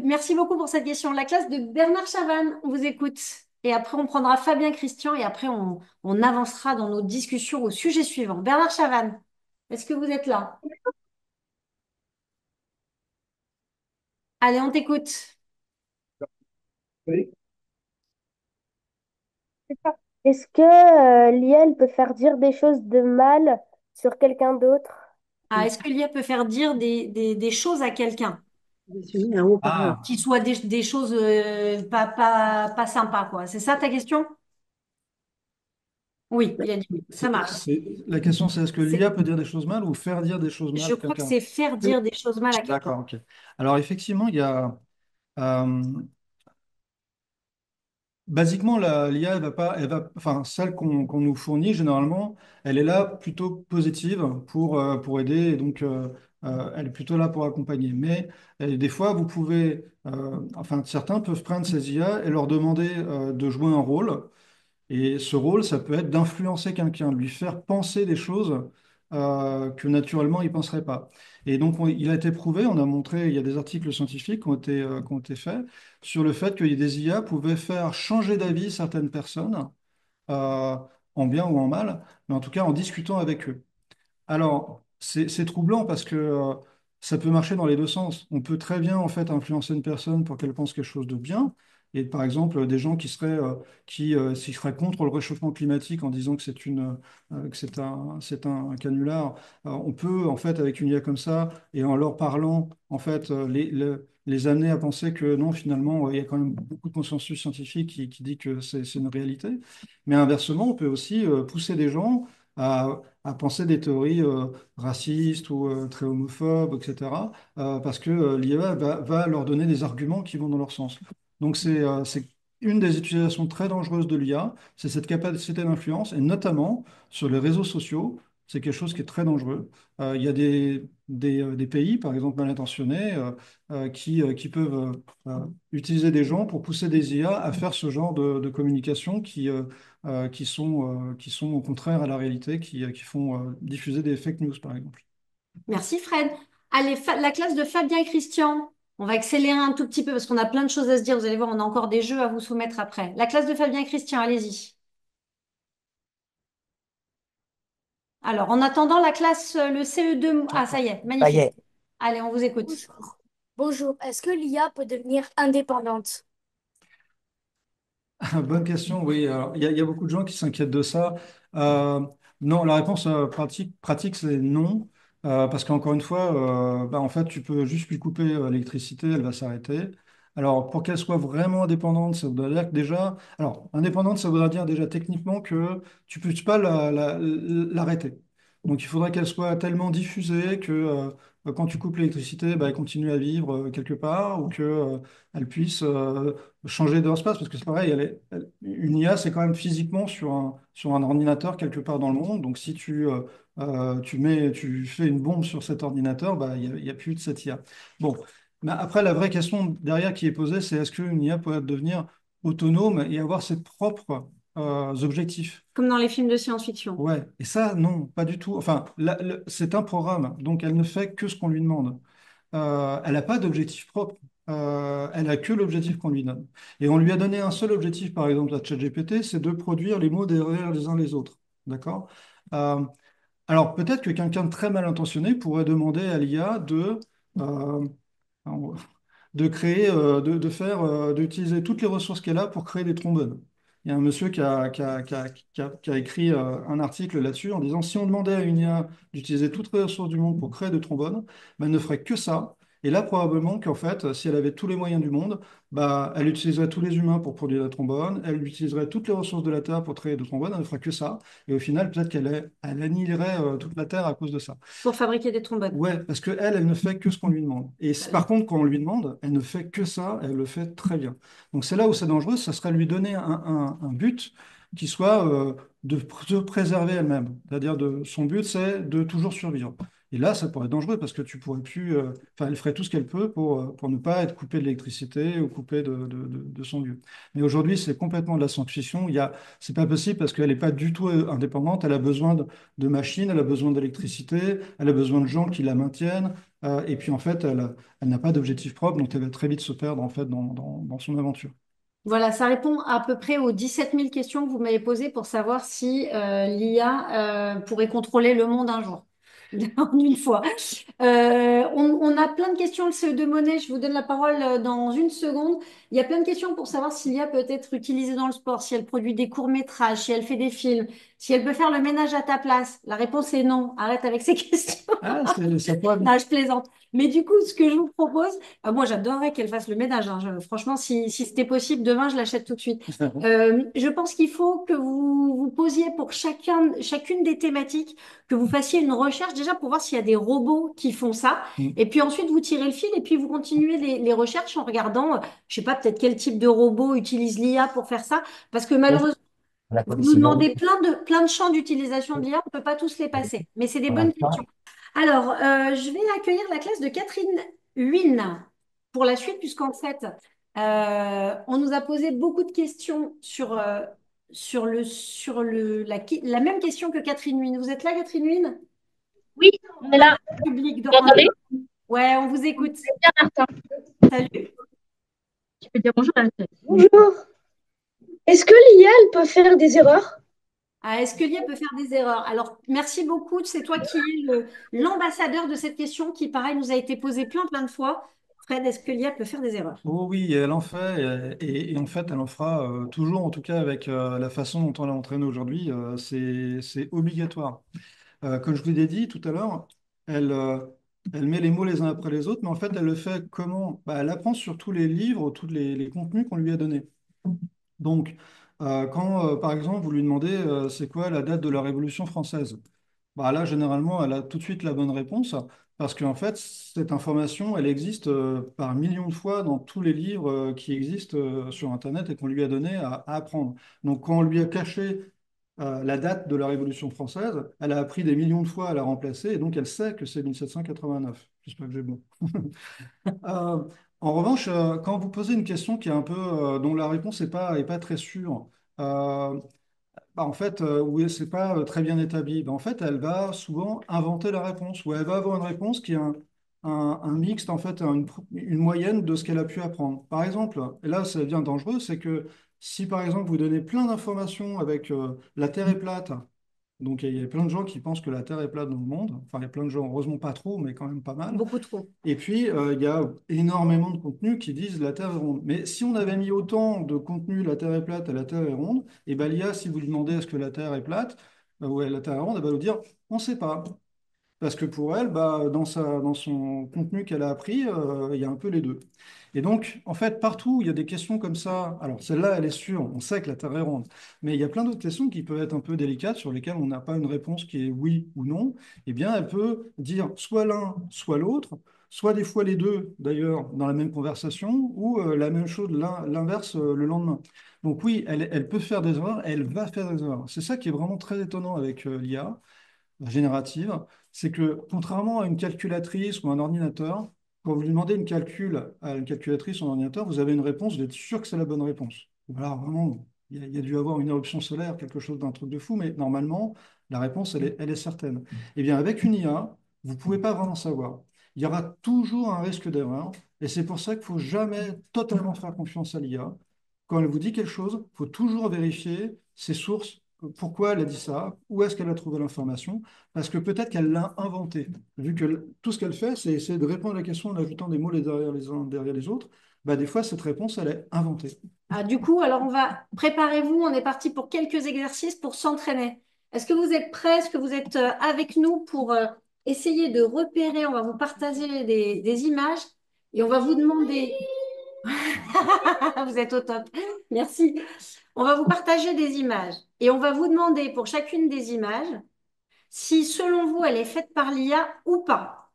Merci beaucoup pour cette question. La classe de Bernard Chavannes, on vous écoute. Et après, on prendra Fabien Christian et après, on avancera dans nos discussions au sujet suivant. Bernard Chavannes, est-ce que vous êtes là? Allez, on t'écoute. Oui. Est-ce que l'IA elle peut faire dire des choses de mal sur quelqu'un d'autre? Ah, est-ce que l'IA peut faire dire des choses à quelqu'un Un haut-parleur. Ah, qui soient des choses pas sympas, quoi? C'est ça ta question? Oui, il a dit oui. Ça marche. la question, c'est est-ce que l'IA C'est- peut dire des choses mal ou faire dire des choses mal Je à crois que quelqu'un? c'est faire dire des choses mal à quelqu'un. D'accord, ok. Alors, effectivement, il y a. euh, Basiquement, l'IA, enfin, celle qu'on nous fournit, généralement, elle est là plutôt positive pour aider, et donc elle est plutôt là pour accompagner. Mais des fois, enfin, certains peuvent prendre ces IA et leur demander de jouer un rôle. Et ce rôle, ça peut être d'influencer quelqu'un, de lui faire penser des choses que naturellement il ne penserait pas. Et donc, il a été prouvé, on a montré, il y a des articles scientifiques qui ont été faits sur le fait que des IA pouvaient faire changer d'avis certaines personnes, euh, en bien ou en mal, mais en tout cas en discutant avec eux. Alors, c'est troublant parce que ça peut marcher dans les deux sens. On peut très bien en fait influencer une personne pour qu'elle pense quelque chose de bien. Et par exemple, des gens qui seraient contre le réchauffement climatique en disant que c'est un canular, on peut en fait avec une IA comme ça et en leur parlant en fait les amener à penser que non, finalement, il y a quand même beaucoup de consensus scientifique qui dit que c'est une réalité. Mais inversement, on peut aussi pousser des gens à penser des théories racistes ou très homophobes, etc. Parce que l'IA va leur donner des arguments qui vont dans leur sens. Donc c'est une des utilisations très dangereuses de l'IA, c'est cette capacité d'influence, et notamment sur les réseaux sociaux, c'est quelque chose qui est très dangereux. Il y a des pays, par exemple mal intentionnés, qui peuvent utiliser des gens pour pousser des IA à faire ce genre de communication qui sont au contraire à la réalité, qui font diffuser des fake news, par exemple. Merci Fred. Allez, la classe de Fabien et Christian. On va accélérer un tout petit peu parce qu'on a plein de choses à se dire. Vous allez voir, on a encore des jeux à vous soumettre après. La classe de Fabien et Christian, allez-y. Alors, en attendant, la classe, le CE2. Ah, ça y est, Ça y magnifique. est. Allez, on vous écoute. Bonjour. Bonjour. Est-ce que l'IA peut devenir indépendante? Bonne question, oui. Alors, il y a beaucoup de gens qui s'inquiètent de ça. Euh, non, la réponse pratique, c'est non. Parce qu'encore une fois, bah, en fait, tu peux juste lui couper l'électricité, elle va s'arrêter. Alors, pour qu'elle soit vraiment indépendante, ça voudrait dire que déjà, alors, indépendante, ça voudrait dire déjà techniquement que tu ne peux pas l'arrêter. Donc, il faudrait qu'elle soit tellement diffusée que quand tu coupes l'électricité, bah, elle continue à vivre quelque part ou que elle puisse changer d'espace, parce que c'est pareil, une IA, c'est quand même physiquement sur un ordinateur quelque part dans le monde. Donc, si tu fais une bombe sur cet ordinateur, bah, il y a plus de cette IA. Bon, mais après, la vraie question derrière qui est posée, c'est est-ce qu'une IA peut devenir autonome et avoir ses propres objectifs? Comme dans les films de science-fiction. Ouais, et ça, non, pas du tout. Enfin, c'est un programme, donc elle ne fait que ce qu'on lui demande. Elle n'a pas d'objectif propre. Elle a que l'objectif qu'on lui donne. Et on lui a donné un seul objectif, par exemple, à ChatGPT, c'est de produire les mots derrière les uns les autres. D'accord? Euh, alors, peut-être que quelqu'un de très mal intentionné pourrait demander à l'IA euh, de créer, d'utiliser toutes les ressources qu'elle a pour créer des trombones. Il y a un monsieur qui a écrit un article là-dessus en disant si on demandait à une IA d'utiliser toutes les ressources du monde pour créer des trombones, ben, elle ne ferait que ça. Et là, probablement qu'en fait, si elle avait tous les moyens du monde, bah, elle utiliserait tous les humains pour produire des trombones, elle utiliserait toutes les ressources de la Terre pour créer des trombones, elle ne ferait que ça. Et au final, peut-être elle annihilerait toute la Terre à cause de ça. Pour fabriquer des trombones. Ouais, parce que elle ne fait que ce qu'on lui demande. Et par contre, quand on lui demande, elle ne fait que ça, elle le fait très bien. Donc c'est là où c'est dangereux, ça serait lui donner un but qui soit de se préserver elle-même. C'est-à-dire son but, c'est de toujours survivre. Et là, ça pourrait être dangereux parce que tu pourrais plus. Enfin, elle ferait tout ce qu'elle peut pour ne pas être coupée de l'électricité ou coupée de son lieu. Mais aujourd'hui, c'est complètement de la science-fiction. C'est pas possible parce qu'elle n'est pas du tout indépendante. Elle a besoin de machines, elle a besoin d'électricité, elle a besoin de gens qui la maintiennent. Et puis en fait, elle n'a pas d'objectif propre, donc elle va très vite se perdre en fait dans son aventure. Voilà, ça répond à peu près aux 17 000 questions que vous m'avez posées pour savoir si l'IA pourrait contrôler le monde un jour, en une fois. On a plein de questions, le CE2 Monnaie, je vous donne la parole dans une seconde. Il y a plein de questions pour savoir si l'IA peut être utilisée dans le sport, si elle produit des courts-métrages, si elle fait des films, si elle peut faire le ménage à ta place. La réponse est non. Arrête avec ces questions. Ah, ça pourrait. Non, je plaisante. Mais du coup, ce que je vous propose, moi j'adorerais qu'elle fasse le ménage, hein. Franchement, si c'était possible, demain, je l'achète tout de suite. Je pense qu'il faut que vous vous posiez pour chacune des thématiques, que vous fassiez une recherche déjà pour voir s'il y a des robots qui font ça. Mm. Et puis ensuite, vous tirez le fil et puis vous continuez les recherches en regardant, je sais pas, peut-être quel type de robot utilise l'IA pour faire ça. Parce que malheureusement, vous nous demandez plein de champs d'utilisation de l'IA, on ne peut pas tous les passer. Mais c'est des bonnes questions. Alors, je vais accueillir la classe de Catherine Huynh pour la suite, puisqu'en fait, on nous a posé beaucoup de questions sur la même question que Catherine Huynh. Vous êtes là, Catherine Huynh? Oui, on est là. Public Vous m'entendez? Ouais, on vous écoute. Bien, Martin. Salut. Tu peux dire bonjour à la tête. Bonjour. Est-ce que l'IA, elle peut faire des erreurs? Ah, est-ce que l'IA peut faire des erreurs? Alors, merci beaucoup. C'est toi qui es l'ambassadeur de cette question qui, pareil, nous a été posée plein de fois. Fred, est-ce que l'IA peut faire des erreurs? Oh oui, elle en fait, et en fait, elle en fera toujours, en tout cas avec la façon dont on l'a entraînée aujourd'hui, c'est obligatoire. Comme je vous l'ai dit tout à l'heure, elle, euh, elle met les mots les uns après les autres, mais en fait, elle le fait comment? Bah, elle apprend sur tous les livres, tous les contenus qu'on lui a donnés. Donc, quand, par exemple, vous lui demandez c'est quoi la date de la Révolution française? Bah là, généralement, elle a tout de suite la bonne réponse, parce qu'en fait, cette information, elle existe par millions de fois dans tous les livres qui existent sur Internet et qu'on lui a donné à apprendre. Donc, quand on lui a caché la date de la Révolution française, elle a appris des millions de fois à la remplacer, et donc elle sait que c'est 1789. J'espère que j'ai bon. Euh, En revanche, quand vous posez une question qui est un peu, dont la réponse est pas très sûre, euh, bah, en fait, où c'est pas très bien établi, bah, en fait, elle va souvent inventer la réponse, ou elle va avoir une réponse qui est un mixte, en fait, une moyenne de ce qu'elle a pu apprendre. Par exemple, et là, ça devient dangereux, c'est que si, par exemple, vous donnez plein d'informations avec la Terre est plate, Donc il y a plein de gens qui pensent que la Terre est plate dans le monde. Enfin, il y a plein de gens, heureusement pas trop, mais quand même pas mal. Beaucoup trop. Et puis, il y a énormément de contenus qui disent la Terre est ronde. Mais si on avait mis autant de contenu la Terre est plate et la Terre est ronde, et ben l'IA, si vous lui demandez est-ce que la Terre est plate, ou la Terre est ronde, elle va vous dire on ne sait pas. Parce que pour elle, bah, dans son contenu qu'elle a appris, il y a un peu les deux. Et donc, en fait, partout où il y a des questions comme ça, alors celle-là, elle est sûre, on sait que la Terre est ronde, mais il y a plein d'autres questions qui peuvent être un peu délicates, sur lesquelles on n'a pas une réponse qui est oui ou non. Eh bien, elle peut dire soit l'un, soit l'autre, soit des fois les deux, d'ailleurs, dans la même conversation, ou la même chose, l'inverse, le lendemain. Donc oui, elle peut faire des erreurs, elle va faire des erreurs. C'est ça qui est vraiment très étonnant avec l'IA générative, c'est que contrairement à une calculatrice ou un ordinateur, quand vous lui demandez une calcul à une calculatrice ou un ordinateur, vous avez une réponse, vous êtes sûr que c'est la bonne réponse. Voilà, vraiment, il y a dû avoir une éruption solaire, quelque chose d'un truc de fou, mais normalement, la réponse, elle est certaine. Eh bien, avec une IA, vous ne pouvez pas vraiment savoir. Il y aura toujours un risque d'erreur, et c'est pour ça qu'il ne faut jamais totalement faire confiance à l'IA. Quand elle vous dit quelque chose, il faut toujours vérifier ses sources, pourquoi elle a dit ça, où est-ce qu'elle a trouvé l'information, parce que peut-être qu'elle l'a inventé. Vu que tout ce qu'elle fait, c'est essayer de répondre à la question en ajoutant des mots les derrière les uns derrière les autres, bah, des fois, cette réponse, elle est inventée. Ah, du coup, alors préparez-vous, on est parti pour quelques exercices pour s'entraîner. Est-ce que vous êtes prêts? Est-ce que vous êtes avec nous pour essayer de repérer? On va vous partager des images et on va vous demander. Vous êtes au top. Merci. On va vous partager des images et on va vous demander pour chacune des images si, selon vous, elle est faite par l'IA ou pas.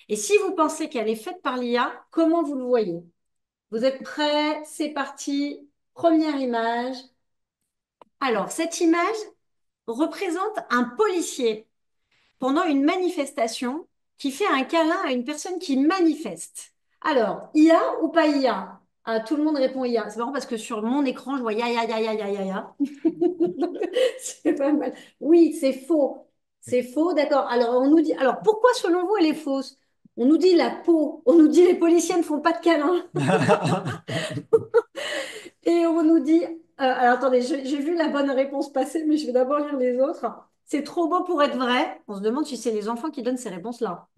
Et si vous pensez qu'elle est faite par l'IA, comment vous le voyez? Vous êtes prêts? C'est parti. Première image. Alors, cette image représente un policier pendant une manifestation qui fait un câlin à une personne qui manifeste. Alors, IA ou pas IA? Ah, tout le monde répond IA. C'est marrant parce que sur mon écran, je vois ya, ya, ya, ya, ya, ya, ya. C'est pas mal. Oui, c'est faux. C'est faux, d'accord. Alors, on nous dit, alors pourquoi selon vous elle est fausse? On nous dit la peau. On nous dit les policiers ne font pas de câlin. Et on nous dit, alors attendez, j'ai vu la bonne réponse passer, mais je vais d'abord lire les autres. C'est trop beau pour être vrai. On se demande si c'est les enfants qui donnent ces réponses-là.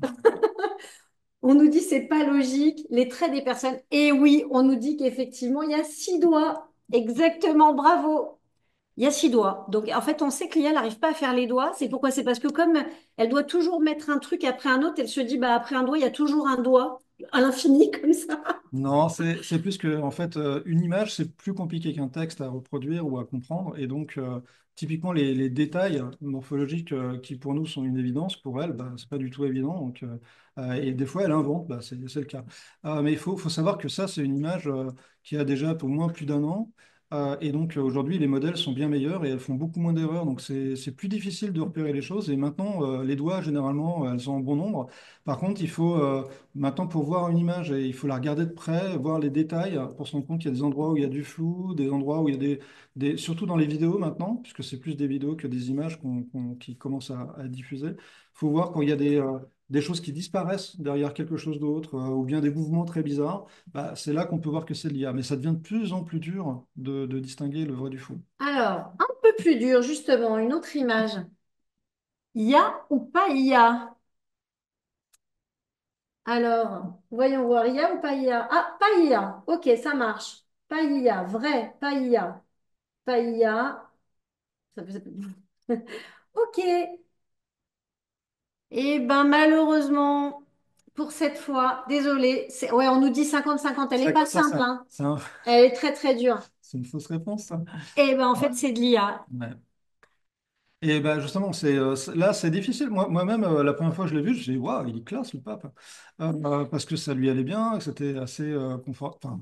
On nous dit c'est pas logique, les traits des personnes. Et oui, on nous dit qu'effectivement, il y a 6 doigts. Exactement, bravo. Il y a 6 doigts. Donc, en fait, on sait que l'IA n'arrive pas à faire les doigts. C'est pourquoi? C'est parce que comme elle doit toujours mettre un truc après un autre, elle se dit, bah, après un doigt, il y a toujours un doigt à l'infini, comme ça. Non, c'est plus que, en fait, une image, c'est plus compliqué qu'un texte à reproduire ou à comprendre. Et donc, typiquement, les détails morphologiques qui, pour nous, sont une évidence, pour elle, bah, c'est pas du tout évident. Donc, et des fois, elle invente, bah, c'est le cas. Mais faut savoir que ça, c'est une image qui a déjà au moins plus d'un an. Et donc, aujourd'hui, les modèles sont bien meilleurs et elles font beaucoup moins d'erreurs. Donc, c'est plus difficile de repérer les choses. Et maintenant, les doigts, généralement, elles sont en bon nombre. Par contre, il faut maintenant, pour voir une image, il faut la regarder de près, voir les détails pour se rendre compte qu'il y a des endroits où il y a du flou, des endroits où il y a surtout dans les vidéos maintenant, puisque c'est plus des vidéos que des images qui commencent à diffuser. Il faut voir quand il y a des choses qui disparaissent derrière quelque chose d'autre, ou bien des mouvements très bizarres. Bah, c'est là qu'on peut voir que c'est de l'IA. Mais ça devient de plus en plus dur de distinguer le vrai du faux. Alors, un peu plus dur, justement, une autre image. IA ou pas IA? Alors, voyons voir, IA ou pas IA? Ah, pas IA. Ok, ça marche. Pas IA, vrai, pas IA. Pas IA. Ok. Eh ben malheureusement, pour cette fois, désolé. Ouais, on nous dit 50-50. Elle n'est pas simple, hein. Elle est très très dure. C'est une fausse réponse, ça. Eh ben en fait, c'est de l'IA. Ouais. Et ben justement, là, c'est difficile. Moi-même, la première fois que je l'ai vu, j'ai dit, waouh, il est classe, le pape. Parce que ça lui allait bien, que c'était assez confort. Enfin,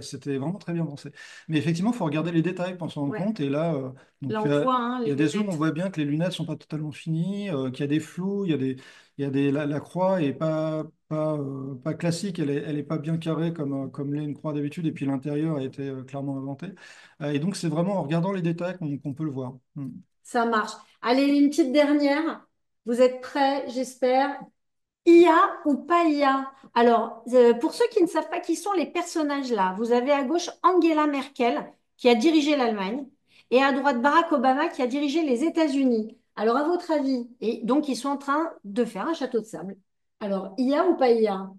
c'était vraiment très bien pensé. Mais effectivement, il faut regarder les détails pour s'en rendre Ouais. compte. Et là, donc, Là, on voit hein, il y les a des zooms, on lunettes. voit bien que les lunettes sont pas totalement finies, qu'il y a des flous, la croix est pas classique, elle est pas bien carrée comme l'est une croix d'habitude. Et puis l'intérieur a été clairement inventé. Et donc, c'est vraiment en regardant les détails qu'on peut le voir. Mm. Ça marche. Allez, une petite dernière. Vous êtes prêts, j'espère. IA ou pas IA? Alors, pour ceux qui ne savent pas qui sont les personnages là, vous avez à gauche Angela Merkel qui a dirigé l'Allemagne et à droite Barack Obama qui a dirigé les États-Unis. Alors, à votre avis, et donc ils sont en train de faire un château de sable. Alors, IA ou pas IA?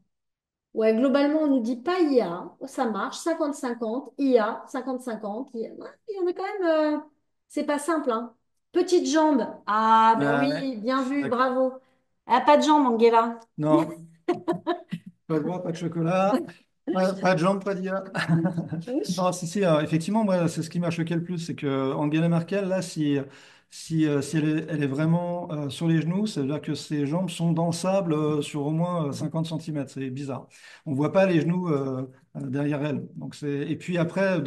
Ouais, globalement, on nous dit pas IA, ça marche, 50-50, IA, 50-50. Ouais, il y en a quand même, c'est pas simple, hein. Petite jambe. Ah, ben Ouais, oui, bien vu, d'accord. bravo. Ah, pas de jambe, Angela. Non, pas de bois, pas de chocolat, pas de jambes, pas d'IA. Non, si, effectivement, moi, c'est ce qui m'a choqué le plus, c'est que Angela Merkel, là, si elle est vraiment sur les genoux, ça veut dire que ses jambes sont dans le sable sur au moins 50 centimètres. C'est bizarre. On voit pas les genoux derrière elle. Et puis après,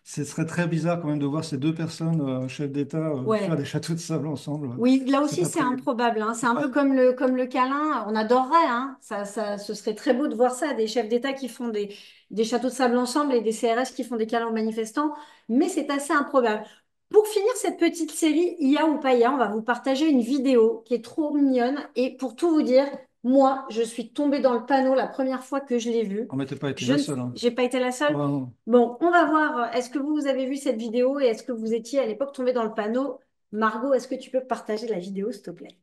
ce serait très bizarre quand même de voir ces deux personnes, chefs d'État, faire Ouais. des châteaux de sable ensemble. Oui, là C'est aussi, pas c'est prévu. improbable, hein. C'est un Ouais. peu comme le câlin. On adorerait, hein. Ce serait très beau de voir ça, des chefs d'État qui font des châteaux de sable ensemble et des CRS qui font des câlins aux manifestants. Mais c'est assez improbable. Pour finir cette petite série IA ou pas IA, on va vous partager une vidéo qui est trop mignonne. Et pour tout vous dire, moi, je suis tombée dans le panneau la première fois que je l'ai vue. On m'était pas été Je la ne, seule, hein. j'ai pas été la seule. Ouais, non. Bon, on va voir. Est-ce que vous avez vu cette vidéo et est-ce que vous étiez à l'époque tombé dans le panneau? Margot, est-ce que tu peux partager la vidéo, s'il te plaît?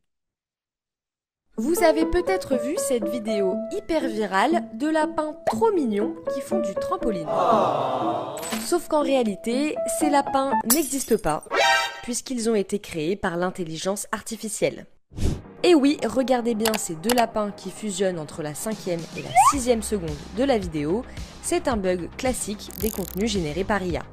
Vous avez peut-être vu cette vidéo hyper virale de lapins trop mignons qui font du trampoline. Sauf qu'en réalité, ces lapins n'existent pas, puisqu'ils ont été créés par l'intelligence artificielle. Et oui, regardez bien ces deux lapins qui fusionnent entre la 5e et la 6e seconde de la vidéo, c'est un bug classique des contenus générés par IA.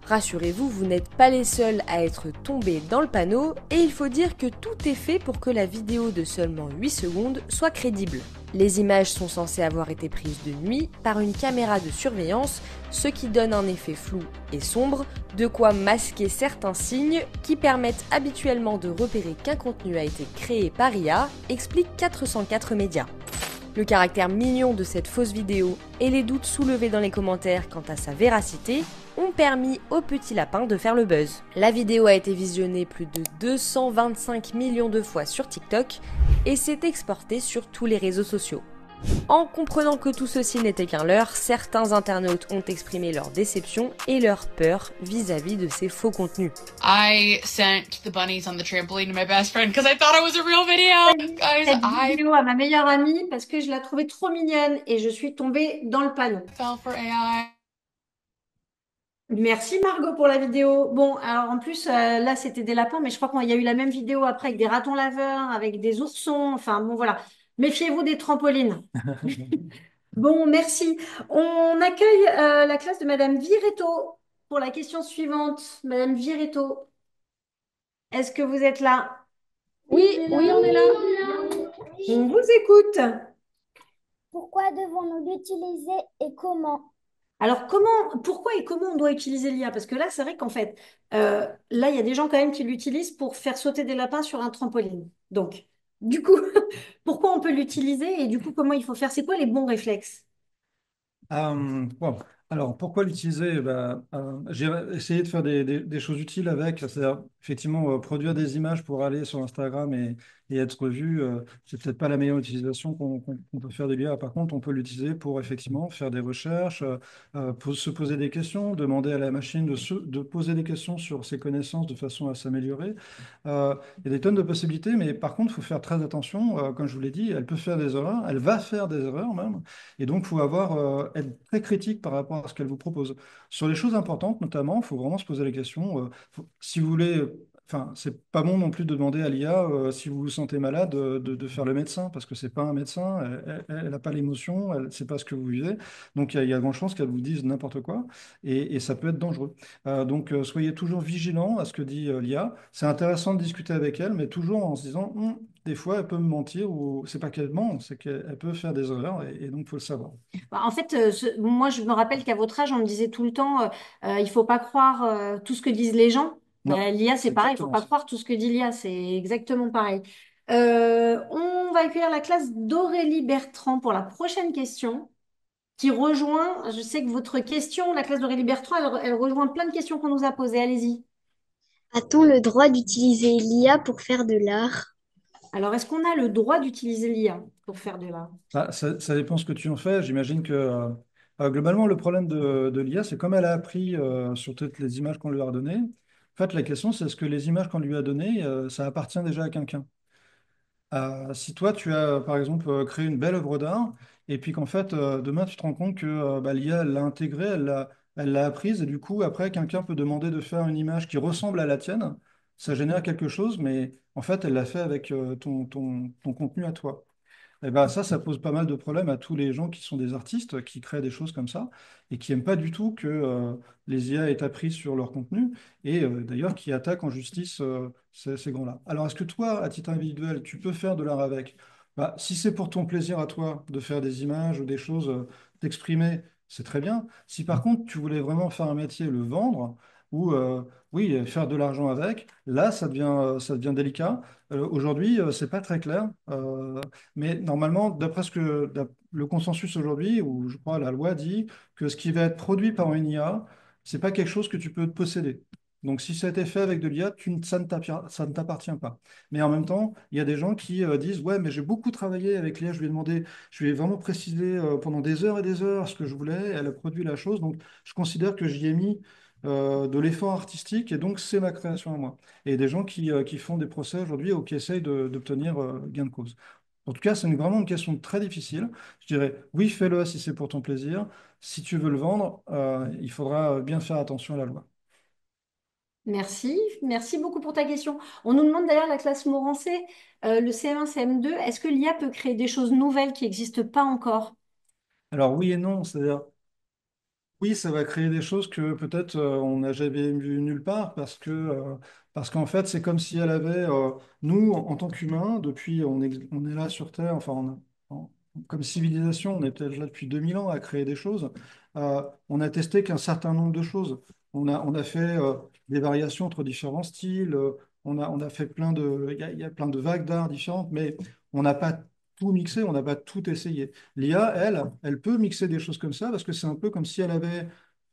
Rassurez-vous, vous n'êtes pas les seuls à être tombés dans le panneau et il faut dire que tout est fait pour que la vidéo de seulement 8 secondes soit crédible. Les images sont censées avoir été prises de nuit par une caméra de surveillance, ce qui donne un effet flou et sombre, de quoi masquer certains signes qui permettent habituellement de repérer qu'un contenu a été créé par IA, explique 404 médias. Le caractère mignon de cette fausse vidéo et les doutes soulevés dans les commentaires quant à sa véracité ont permis au petit lapin de faire le buzz. La vidéo a été visionnée plus de 225 millions de fois sur TikTok et s'est exportée sur tous les réseaux sociaux. En comprenant que tout ceci n'était qu'un leurre, certains internautes ont exprimé leur déception et leur peur vis-à-vis de ces faux contenus. I sent the bunnies on the trampoline to my best friend because I thought it was a real video. Guys, Cette vidéo à ma meilleure amie parce que je la trouvais trop mignonne et je suis tombée dans le panneau. fell for AI. Merci Margot pour la vidéo. Bon, alors en plus, là c'était des lapins, mais je crois qu'il y a eu la même vidéo après avec des ratons laveurs, avec des oursons. Enfin bon, voilà. Méfiez-vous des trampolines. Bon, merci. On accueille la classe de Madame Viretto pour la question suivante. Madame Viretto, est-ce que vous êtes là? Oui, oui, on est là. On vous écoute. Pourquoi devons-nous l'utiliser et comment? Alors, pourquoi et comment on doit utiliser l'IA? Parce que là, c'est vrai qu'en fait, là, il y a des gens quand même qui l'utilisent pour faire sauter des lapins sur un trampoline. Donc, du coup, pourquoi on peut l'utiliser et du coup, comment il faut faire? C'est quoi les bons réflexes? Bon. Alors, pourquoi l'utiliser? J'ai essayé de faire des choses utiles avec, c'est-à-dire effectivement produire des images pour aller sur Instagram et être vu. C'est peut-être pas la meilleure utilisation qu'on peut faire de l'IA. Par contre, on peut l'utiliser pour effectivement faire des recherches, pour se poser des questions, demander à la machine de poser des questions sur ses connaissances de façon à s'améliorer. Il y a des tonnes de possibilités, mais par contre, il faut faire très attention. Comme je vous l'ai dit, elle peut faire des erreurs, elle va faire des erreurs même. Et donc, il faut être très critique par rapport à ce qu'elle vous propose. Sur les choses importantes, notamment, il faut vraiment se poser la question, si vous voulez, enfin, c'est pas bon non plus de demander à l'IA, si vous vous sentez malade, de faire le médecin, parce que c'est pas un médecin, elle n'a pas l'émotion, elle ne sait pas ce que vous vivez. Donc, il y a grande chance qu'elle vous dise n'importe quoi, et ça peut être dangereux. Soyez toujours vigilant à ce que dit l'IA. C'est intéressant de discuter avec elle, mais toujours en se disant, des fois, elle peut me mentir, ou c'est pas qu'elle ment, c'est qu'elle peut faire des erreurs, et donc, il faut le savoir. Bah, en fait, moi, je me rappelle qu'à votre âge, on me disait tout le temps, il faut pas croire tout ce que disent les gens. Non, L'IA, c'est c'est pareil, il faut exactement pas ça. croire tout ce que dit l'IA, c'est exactement pareil. On va accueillir la classe d'Aurélie Bertrand pour la prochaine question, qui rejoint, je sais que votre question, la classe d'Aurélie Bertrand, elle rejoint plein de questions qu'on nous a posées. Allez-y. A-t-on le droit d'utiliser l'IA pour faire de l'art? Alors, est-ce qu'on a le droit d'utiliser l'IA pour faire de l'art? Ça dépend ce que tu en fais. J'imagine que globalement, le problème de l'IA, c'est comme elle a appris sur toutes les images qu'on lui a redonnées, En fait, la question, c'est est-ce que les images qu'on lui a données, ça appartient déjà à quelqu'un? Si toi, tu as, par exemple, créé une belle œuvre d'art, et puis qu'en fait, demain, tu te rends compte que bah, l'IA, elle l'a intégrée, elle l'a apprise, et du coup, après, quelqu'un peut demander de faire une image qui ressemble à la tienne, ça génère quelque chose, mais en fait, elle l'a fait avec ton contenu à toi. Eh ben, ça pose pas mal de problèmes à tous les gens qui sont des artistes, qui créent des choses comme ça, et qui n'aiment pas du tout que les IA aient appris sur leur contenu, et d'ailleurs qui attaquent en justice ces gens-là. Alors, est-ce que toi, à titre individuel, tu peux faire de l'art avec? Bah, si c'est pour ton plaisir à toi de faire des images ou des choses, t'exprimer, c'est très bien. Si par contre, tu voulais vraiment faire un métier, le vendre, ou oui, faire de l'argent avec, là, ça devient délicat. Aujourd'hui, c'est pas très clair. Mais normalement, le consensus aujourd'hui, ou je crois la loi dit que ce qui va être produit par une IA, c'est pas quelque chose que tu peux posséder. Donc, si ça a été fait avec de l'IA, ça ne t'appartient pas. Mais en même temps, il y a des gens qui disent, ouais, mais j'ai beaucoup travaillé avec l'IA, je lui ai demandé, je lui ai vraiment précisé pendant des heures et des heures ce que je voulais, elle a produit la chose, donc je considère que j'y ai mis de l'effort artistique et donc c'est ma création à moi. Et il y a des gens qui font des procès aujourd'hui ou qui essayent d'obtenir gain de cause. En tout cas, c'est vraiment une question très difficile. Je dirais, oui, fais-le si c'est pour ton plaisir. Si tu veux le vendre, il faudra bien faire attention à la loi. Merci, merci beaucoup pour ta question. On nous demande d'ailleurs la classe Morancé, le CM1, CM2, est-ce que l'IA peut créer des choses nouvelles qui n'existent pas encore? Alors oui et non, c'est-à-dire, oui, ça va créer des choses que peut-être on n'a jamais vu nulle part parce qu'en fait, c'est comme si elle avait, nous, en tant qu'humains, depuis, on est là sur Terre, enfin, comme civilisation, on est peut-être là depuis 2000 ans à créer des choses. On a testé qu'un certain nombre de choses. On a fait des variations entre différents styles, on a fait il y a plein de vagues d'art différentes, mais on n'a pas tout mixé, on n'a pas tout essayé. L'IA, elle peut mixer des choses comme ça parce que c'est un peu comme si elle avait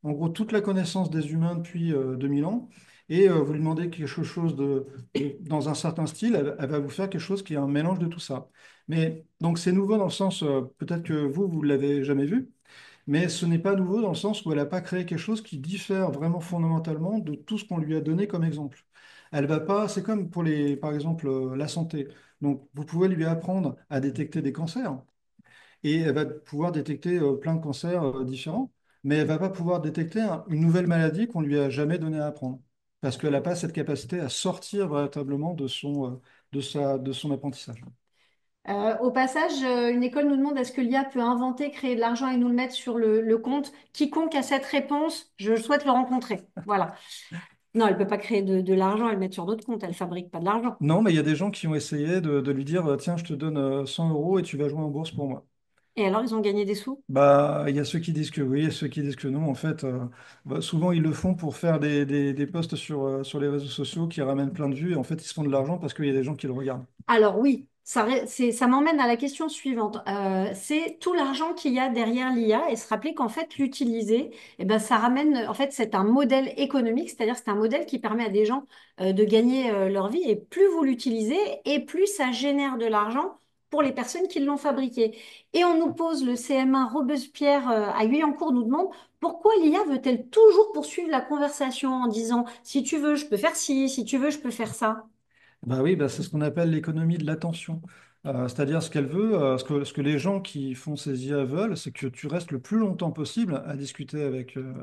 en gros toute la connaissance des humains depuis 2000 ans et vous lui demandez quelque chose dans un certain style, elle va vous faire quelque chose qui est un mélange de tout ça. Mais donc c'est nouveau dans le sens, peut-être que vous l'avez jamais vu, mais ce n'est pas nouveau dans le sens où elle n'a pas créé quelque chose qui diffère vraiment fondamentalement de tout ce qu'on lui a donné comme exemple. Elle va pas, c'est comme pour par exemple, la santé. Donc, vous pouvez lui apprendre à détecter des cancers et elle va pouvoir détecter plein de cancers différents, mais elle va pas pouvoir détecter une nouvelle maladie qu'on lui a jamais donné à apprendre parce qu'elle n'a pas cette capacité à sortir véritablement de son apprentissage. Au passage, une école nous demande est-ce que l'IA peut inventer, créer de l'argent et nous le mettre sur le compte? Quiconque a cette réponse, je souhaite le rencontrer. Voilà. Non, elle ne peut pas créer de l'argent et le mettre sur d'autres comptes. Elle ne fabrique pas de l'argent. Non, mais il y a des gens qui ont essayé de lui dire, tiens, je te donne 100 euros et tu vas jouer en bourse pour moi. Et alors, ils ont gagné des sous? Bah, il y a ceux qui disent que oui et ceux qui disent que non. En fait, bah, souvent, ils le font pour faire des posts sur les réseaux sociaux qui ramènent plein de vues. Et en fait, ils se font de l'argent parce qu'il y a des gens qui le regardent. Alors oui, ça m'emmène à la question suivante. C'est tout l'argent qu'il y a derrière l'IA et se rappeler qu'en fait, l'utiliser, eh ben, ça ramène, en fait, c'est un modèle économique, c'est-à-dire c'est un modèle qui permet à des gens de gagner leur vie et plus vous l'utilisez et plus ça génère de l'argent pour les personnes qui l'ont fabriqué. Et on nous pose le CM1 Robespierre à Guyancourt nous demande pourquoi l'IA veut-elle toujours poursuivre la conversation en disant si tu veux, je peux faire ci, si tu veux, je peux faire ça. Bah oui, bah c'est ce qu'on appelle l'économie de l'attention. C'est-à-dire ce qu'elle veut, ce que les gens qui font ces IA veulent, c'est que tu restes le plus longtemps possible à discuter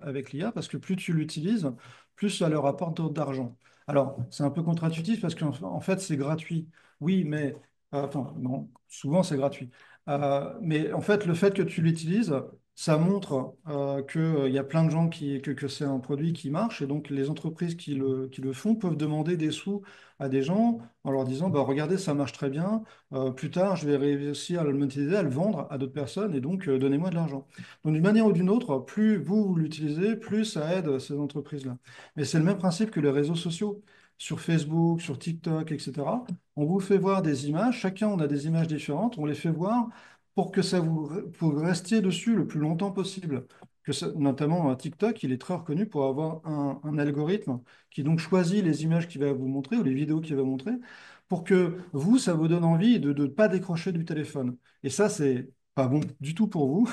avec l'IA, parce que plus tu l'utilises, plus ça leur apporte d'argent. Alors, c'est un peu contre-intuitif parce qu'en fait, c'est gratuit. Oui, mais, enfin, non, souvent c'est gratuit. Mais en fait, le fait que tu l'utilises, ça montre qu'il y a plein de gens que c'est un produit qui marche, et donc les entreprises qui le font peuvent demander des sous à des gens en leur disant, bah, regardez, ça marche très bien, plus tard, je vais réussir à le monétiser, à le vendre à d'autres personnes, et donc donnez-moi de l'argent. Donc d'une manière ou d'une autre, plus vous l'utilisez, plus ça aide ces entreprises-là. Mais c'est le même principe que les réseaux sociaux. Sur Facebook, sur TikTok, etc. On vous fait voir des images, chacun on a des images différentes, on les fait voir pour que pour rester dessus le plus longtemps possible. Notamment TikTok, il est très reconnu pour avoir un algorithme qui donc choisit les images qu'il va vous montrer ou les vidéos qu'il va vous montrer pour que vous, ça vous donne envie de ne pas décrocher du téléphone. Et ça, c'est pas bon du tout pour vous.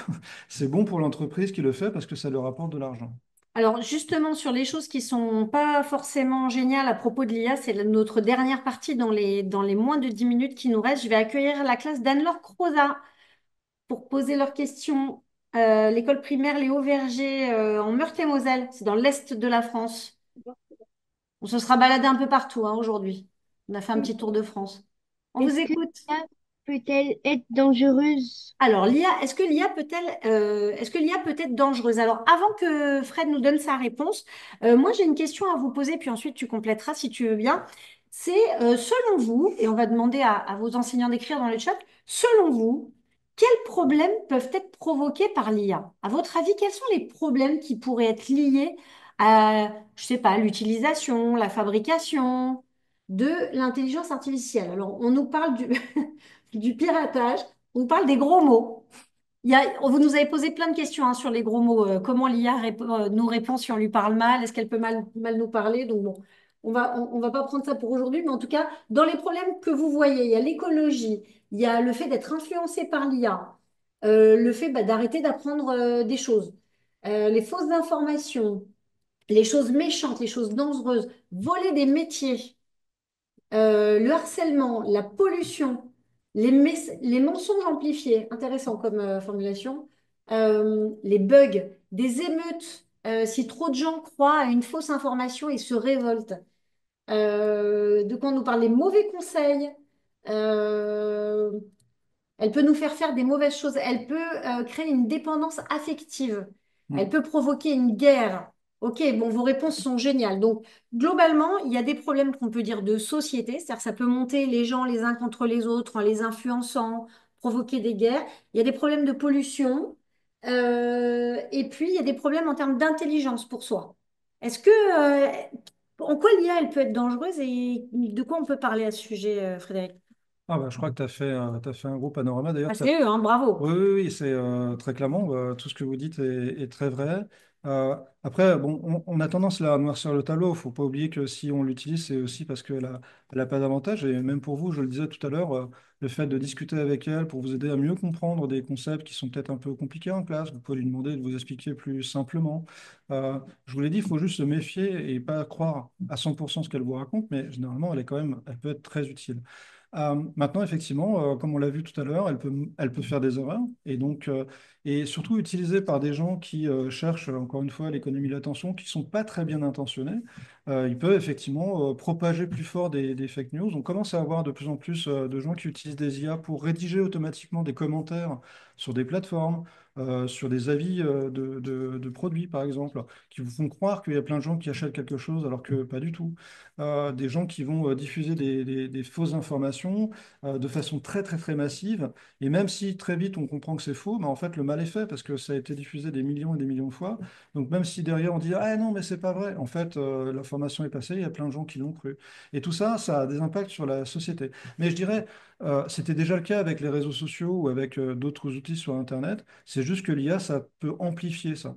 C'est bon pour l'entreprise qui le fait parce que ça leur apporte de l'argent. Alors justement, sur les choses qui sont pas forcément géniales à propos de l'IA, c'est notre dernière partie dans les moins de 10 minutes qui nous restent. Je vais accueillir la classe d'Anne-Laure Croza pour poser leurs questions. L'école primaire Léo Verger en Meurthe-et-Moselle, c'est dans l'est de la France. On se sera baladé un peu partout hein, aujourd'hui. On a fait un petit tour de France. On vous Est-ce que écoute. l'IA peut-elle être dangereuse? Alors, est-ce que l'IA peut être dangereuse? Alors, avant que Fred nous donne sa réponse, moi j'ai une question à vous poser, puis ensuite tu compléteras si tu veux bien. C'est selon vous, et on va demander à vos enseignants d'écrire dans le chat, selon vous, quels problèmes peuvent être provoqués par l'IA? À votre avis, quels sont les problèmes qui pourraient être liés à, je sais pas, l'utilisation, la fabrication de l'intelligence artificielle? Alors, on nous parle du piratage. On parle des gros mots. Vous nous avez posé plein de questions hein, sur les gros mots. Comment l'IA nous répond si on lui parle mal? Est-ce qu'elle peut mal nous parler? Donc bon, on va pas prendre ça pour aujourd'hui, mais en tout cas, dans les problèmes que vous voyez, il y a l'écologie, il y a le fait d'être influencé par l'IA, le fait d'arrêter d'apprendre des choses, les fausses informations, les choses méchantes, les choses dangereuses, voler des métiers le harcèlement, la pollution, les mensonges amplifiés, intéressant comme formulation, les bugs, des émeutes, si trop de gens croient à une fausse information et se révoltent. De quoi on nous parle? Les mauvais conseils. Euh, Elle peut nous faire faire des mauvaises choses. Elle peut créer une dépendance affective. Elle Mm. peut provoquer une guerre. Ok, bon, vos réponses sont géniales. Donc, globalement, il y a des problèmes qu'on peut dire de société, c'est-à-dire que ça peut monter les gens les uns contre les autres en les influençant, provoquer des guerres. Il y a des problèmes de pollution. Et puis, il y a des problèmes en termes d'intelligence pour soi. Est-ce que, en quoi l'IA, elle peut être dangereuse et de quoi on peut parler à ce sujet, Frédéric? Ah bah, je crois que t'as fait un gros panorama. D'ailleurs, Ah, c'est eux, hein, bravo. oui, oui, oui, c'est très clairement, tout ce que vous dites est très vrai. Après, bon, on a tendance là, à noircir le tableau. Il ne faut pas oublier que si on l'utilise, c'est aussi parce elle a pas d'avantage. Et même pour vous, je le disais tout à l'heure, le fait de discuter avec elle pour vous aider à mieux comprendre des concepts qui sont peut-être un peu compliqués en classe, vous pouvez lui demander de vous expliquer plus simplement. Je vous l'ai dit, il faut juste se méfier et pas croire à 100% ce qu'elle vous raconte, mais généralement, elle peut être très utile. Maintenant, effectivement, comme on l'a vu tout à l'heure, elle peut faire des erreurs et surtout utilisée par des gens qui cherchent, encore une fois, l'économie de l'attention, qui sont pas très bien intentionnés. Ils peuvent effectivement propager plus fort des fake news. On commence à avoir de plus en plus de gens qui utilisent des IA pour rédiger automatiquement des commentaires sur des plateformes, sur des avis de produits, par exemple, qui vous font croire qu'il y a plein de gens qui achètent quelque chose alors que pas du tout. Des gens qui vont diffuser des fausses informations de façon très très très massive. Et même si très vite on comprend que c'est faux, en fait le mal est fait parce que ça a été diffusé des millions et des millions de fois. Donc même si derrière on dit ah non mais c'est pas vrai, en fait l'information est passée, il y a plein de gens qui l'ont cru. Et tout ça, ça a des impacts sur la société. Mais je dirais, c'était déjà le cas avec les réseaux sociaux ou avec d'autres outils sur Internet. C'est juste que l'IA, ça peut amplifier ça.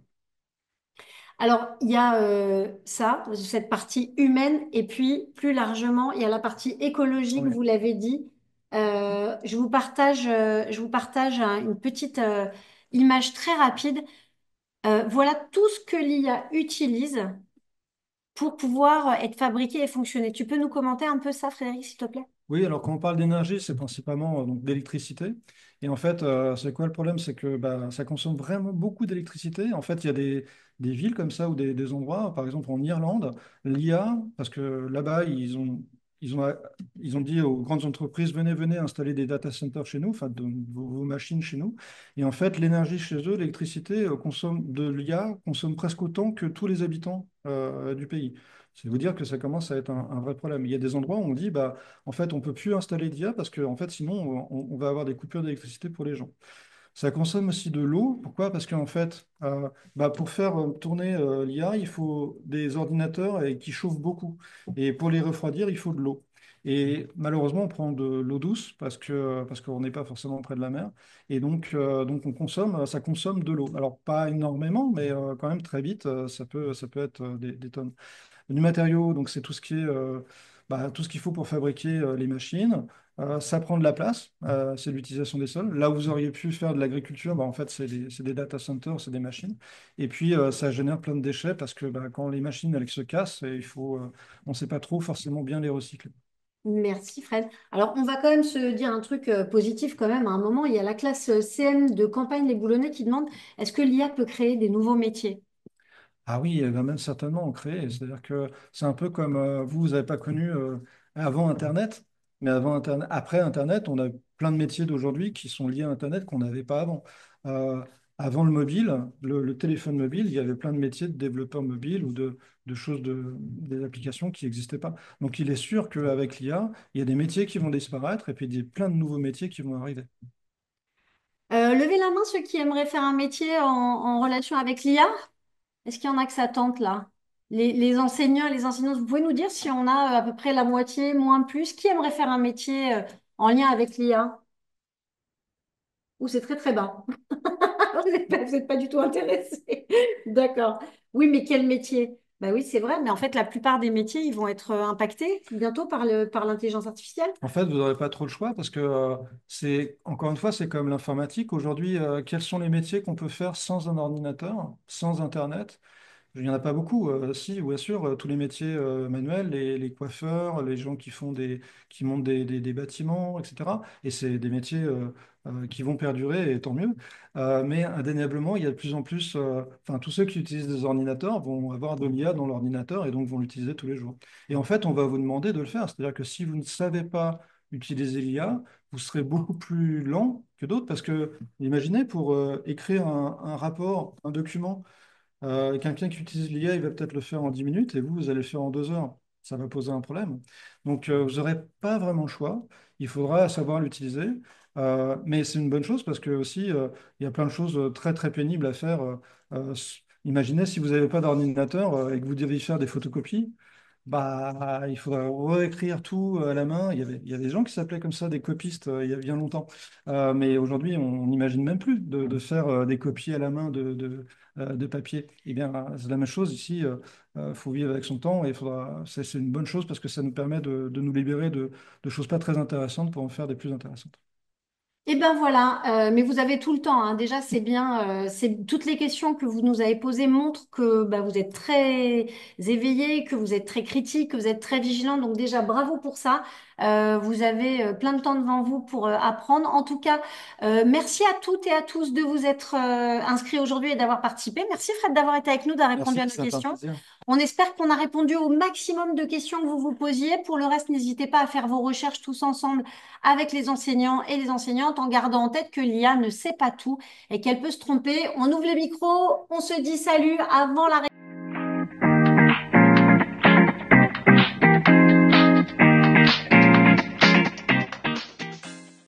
Alors, il y a ça, cette partie humaine, et puis plus largement, il y a la partie écologique, Oui. vous l'avez dit. Je vous partage une petite image très rapide. Voilà tout ce que l'IA utilise pour pouvoir être fabriqué et fonctionner. Tu peux nous commenter un peu ça, Frédéric, s'il te plaît? Oui, alors quand on parle d'énergie, c'est principalement donc d'électricité. Et en fait, c'est quoi le problème? C'est que bah, ça consomme vraiment beaucoup d'électricité. En fait, il y a des villes comme ça ou des endroits, par exemple en Irlande, l'IA, parce que là-bas, ils ont, ils ont dit aux grandes entreprises, venez installer des data centers chez nous, enfin vos machines chez nous. Et en fait, l'énergie chez eux, l'électricité consomme de l'IA, consomme presque autant que tous les habitants du pays. C'est vous dire que ça commence à être un vrai problème. Il y a des endroits où on dit, bah, en fait, on peut plus installer d'IA parce que en fait, sinon, on va avoir des coupures d'électricité pour les gens. Ça consomme aussi de l'eau. Pourquoi? Parce qu'en fait, bah, pour faire tourner l'IA, il faut des ordinateurs qui chauffent beaucoup. Et pour les refroidir, il faut de l'eau. Et malheureusement, on prend de l'eau douce parce qu'on n'est pas forcément près de la mer. Et donc ça consomme de l'eau. Alors, pas énormément, mais quand même très vite, ça peut être des tonnes. Du matériau, donc c'est tout ce qui est tout ce qu'il faut pour fabriquer les machines. Ça prend de la place, c'est l'utilisation des sols. Là où vous auriez pu faire de l'agriculture, bah, en fait, c'est des data centers, c'est des machines. Et puis, ça génère plein de déchets parce que bah, quand les machines elles se cassent, on ne sait pas trop forcément bien les recycler. Merci Fred. Alors, on va quand même se dire un truc positif quand même. À un moment, il y a la classe CM de Campagne-les-Boulonnais qui demande est-ce que l'IA peut créer des nouveaux métiers? Ah oui, elle va même certainement en créer. C'est-à-dire que c'est un peu comme vous n'avez pas connu avant Internet, mais après Internet, on a plein de métiers d'aujourd'hui qui sont liés à Internet qu'on n'avait pas avant. Euh, Avant le mobile, le téléphone mobile, il y avait plein de métiers de développeurs mobiles ou de choses, des applications qui n'existaient pas. Donc il est sûr qu'avec l'IA, il y a des métiers qui vont disparaître et puis il y a plein de nouveaux métiers qui vont arriver. Levez la main ceux qui aimeraient faire un métier en relation avec l'IA. Est-ce qu'il y en a que ça tente là? Les enseignants et les enseignantes, vous pouvez nous dire si on a à peu près la moitié, moins plus, qui aimerait faire un métier en lien avec l'IA? Ou c'est très très bas. Vous êtes pas du tout intéressé. D'accord. Oui, mais quel métier? Bah oui, c'est vrai, mais en fait, la plupart des métiers, ils vont être impactés bientôt par l'intelligence artificielle. En fait, vous n'aurez pas trop le choix parce que encore une fois, c'est comme l'informatique. Aujourd'hui, quels sont les métiers qu'on peut faire sans un ordinateur, sans Internet? Il n'y en a pas beaucoup. Si, bien sûr, tous les métiers manuels, les coiffeurs, les gens qui montent des bâtiments, etc. Et c'est des métiers qui vont perdurer, et tant mieux. Mais indéniablement, il y a de plus en plus, enfin, tous ceux qui utilisent des ordinateurs vont avoir de l'IA dans l'ordinateur et donc vont l'utiliser tous les jours. Et en fait, on va vous demander de le faire. C'est-à-dire que si vous ne savez pas utiliser l'IA, vous serez beaucoup plus lent que d'autres parce que, imaginez, pour écrire un rapport, un document, quelqu'un qui utilise l'IA, il va peut-être le faire en 10 minutes et vous allez le faire en 2 heures. Ça va poser un problème. Donc, vous n'aurez pas vraiment le choix. Il faudra savoir l'utiliser. Mais c'est une bonne chose parce que aussi, il y a plein de choses très, très pénibles à faire. Imaginez si vous n'avez pas d'ordinateur et que vous devez faire des photocopies. Bah, il faudrait réécrire tout à la main. Il y a des gens qui s'appelaient comme ça des copistes il y a bien longtemps. Mais aujourd'hui, on n'imagine même plus de faire des copies à la main de papier. Eh bien, c'est la même chose ici. Il faut vivre avec son temps et c'est une bonne chose parce que ça nous permet de nous libérer de choses pas très intéressantes pour en faire des plus intéressantes. Eh ben voilà, mais vous avez tout le temps, hein. Déjà, c'est bien. Toutes les questions que vous nous avez posées montrent que bah, vous êtes très éveillé, que vous êtes très critique, que vous êtes très vigilant. Donc déjà, bravo pour ça. Vous avez plein de temps devant vous pour apprendre. En tout cas, merci à toutes et à tous de vous être inscrits aujourd'hui et d'avoir participé. Merci Fred d'avoir été avec nous, d'avoir répondu Merci, à nos ça fait un questions. plaisir. On espère qu'on a répondu au maximum de questions que vous vous posiez. Pour le reste, n'hésitez pas à faire vos recherches tous ensemble avec les enseignants et les enseignantes en gardant en tête que l'IA ne sait pas tout et qu'elle peut se tromper. On ouvre les micros, on se dit salut avant la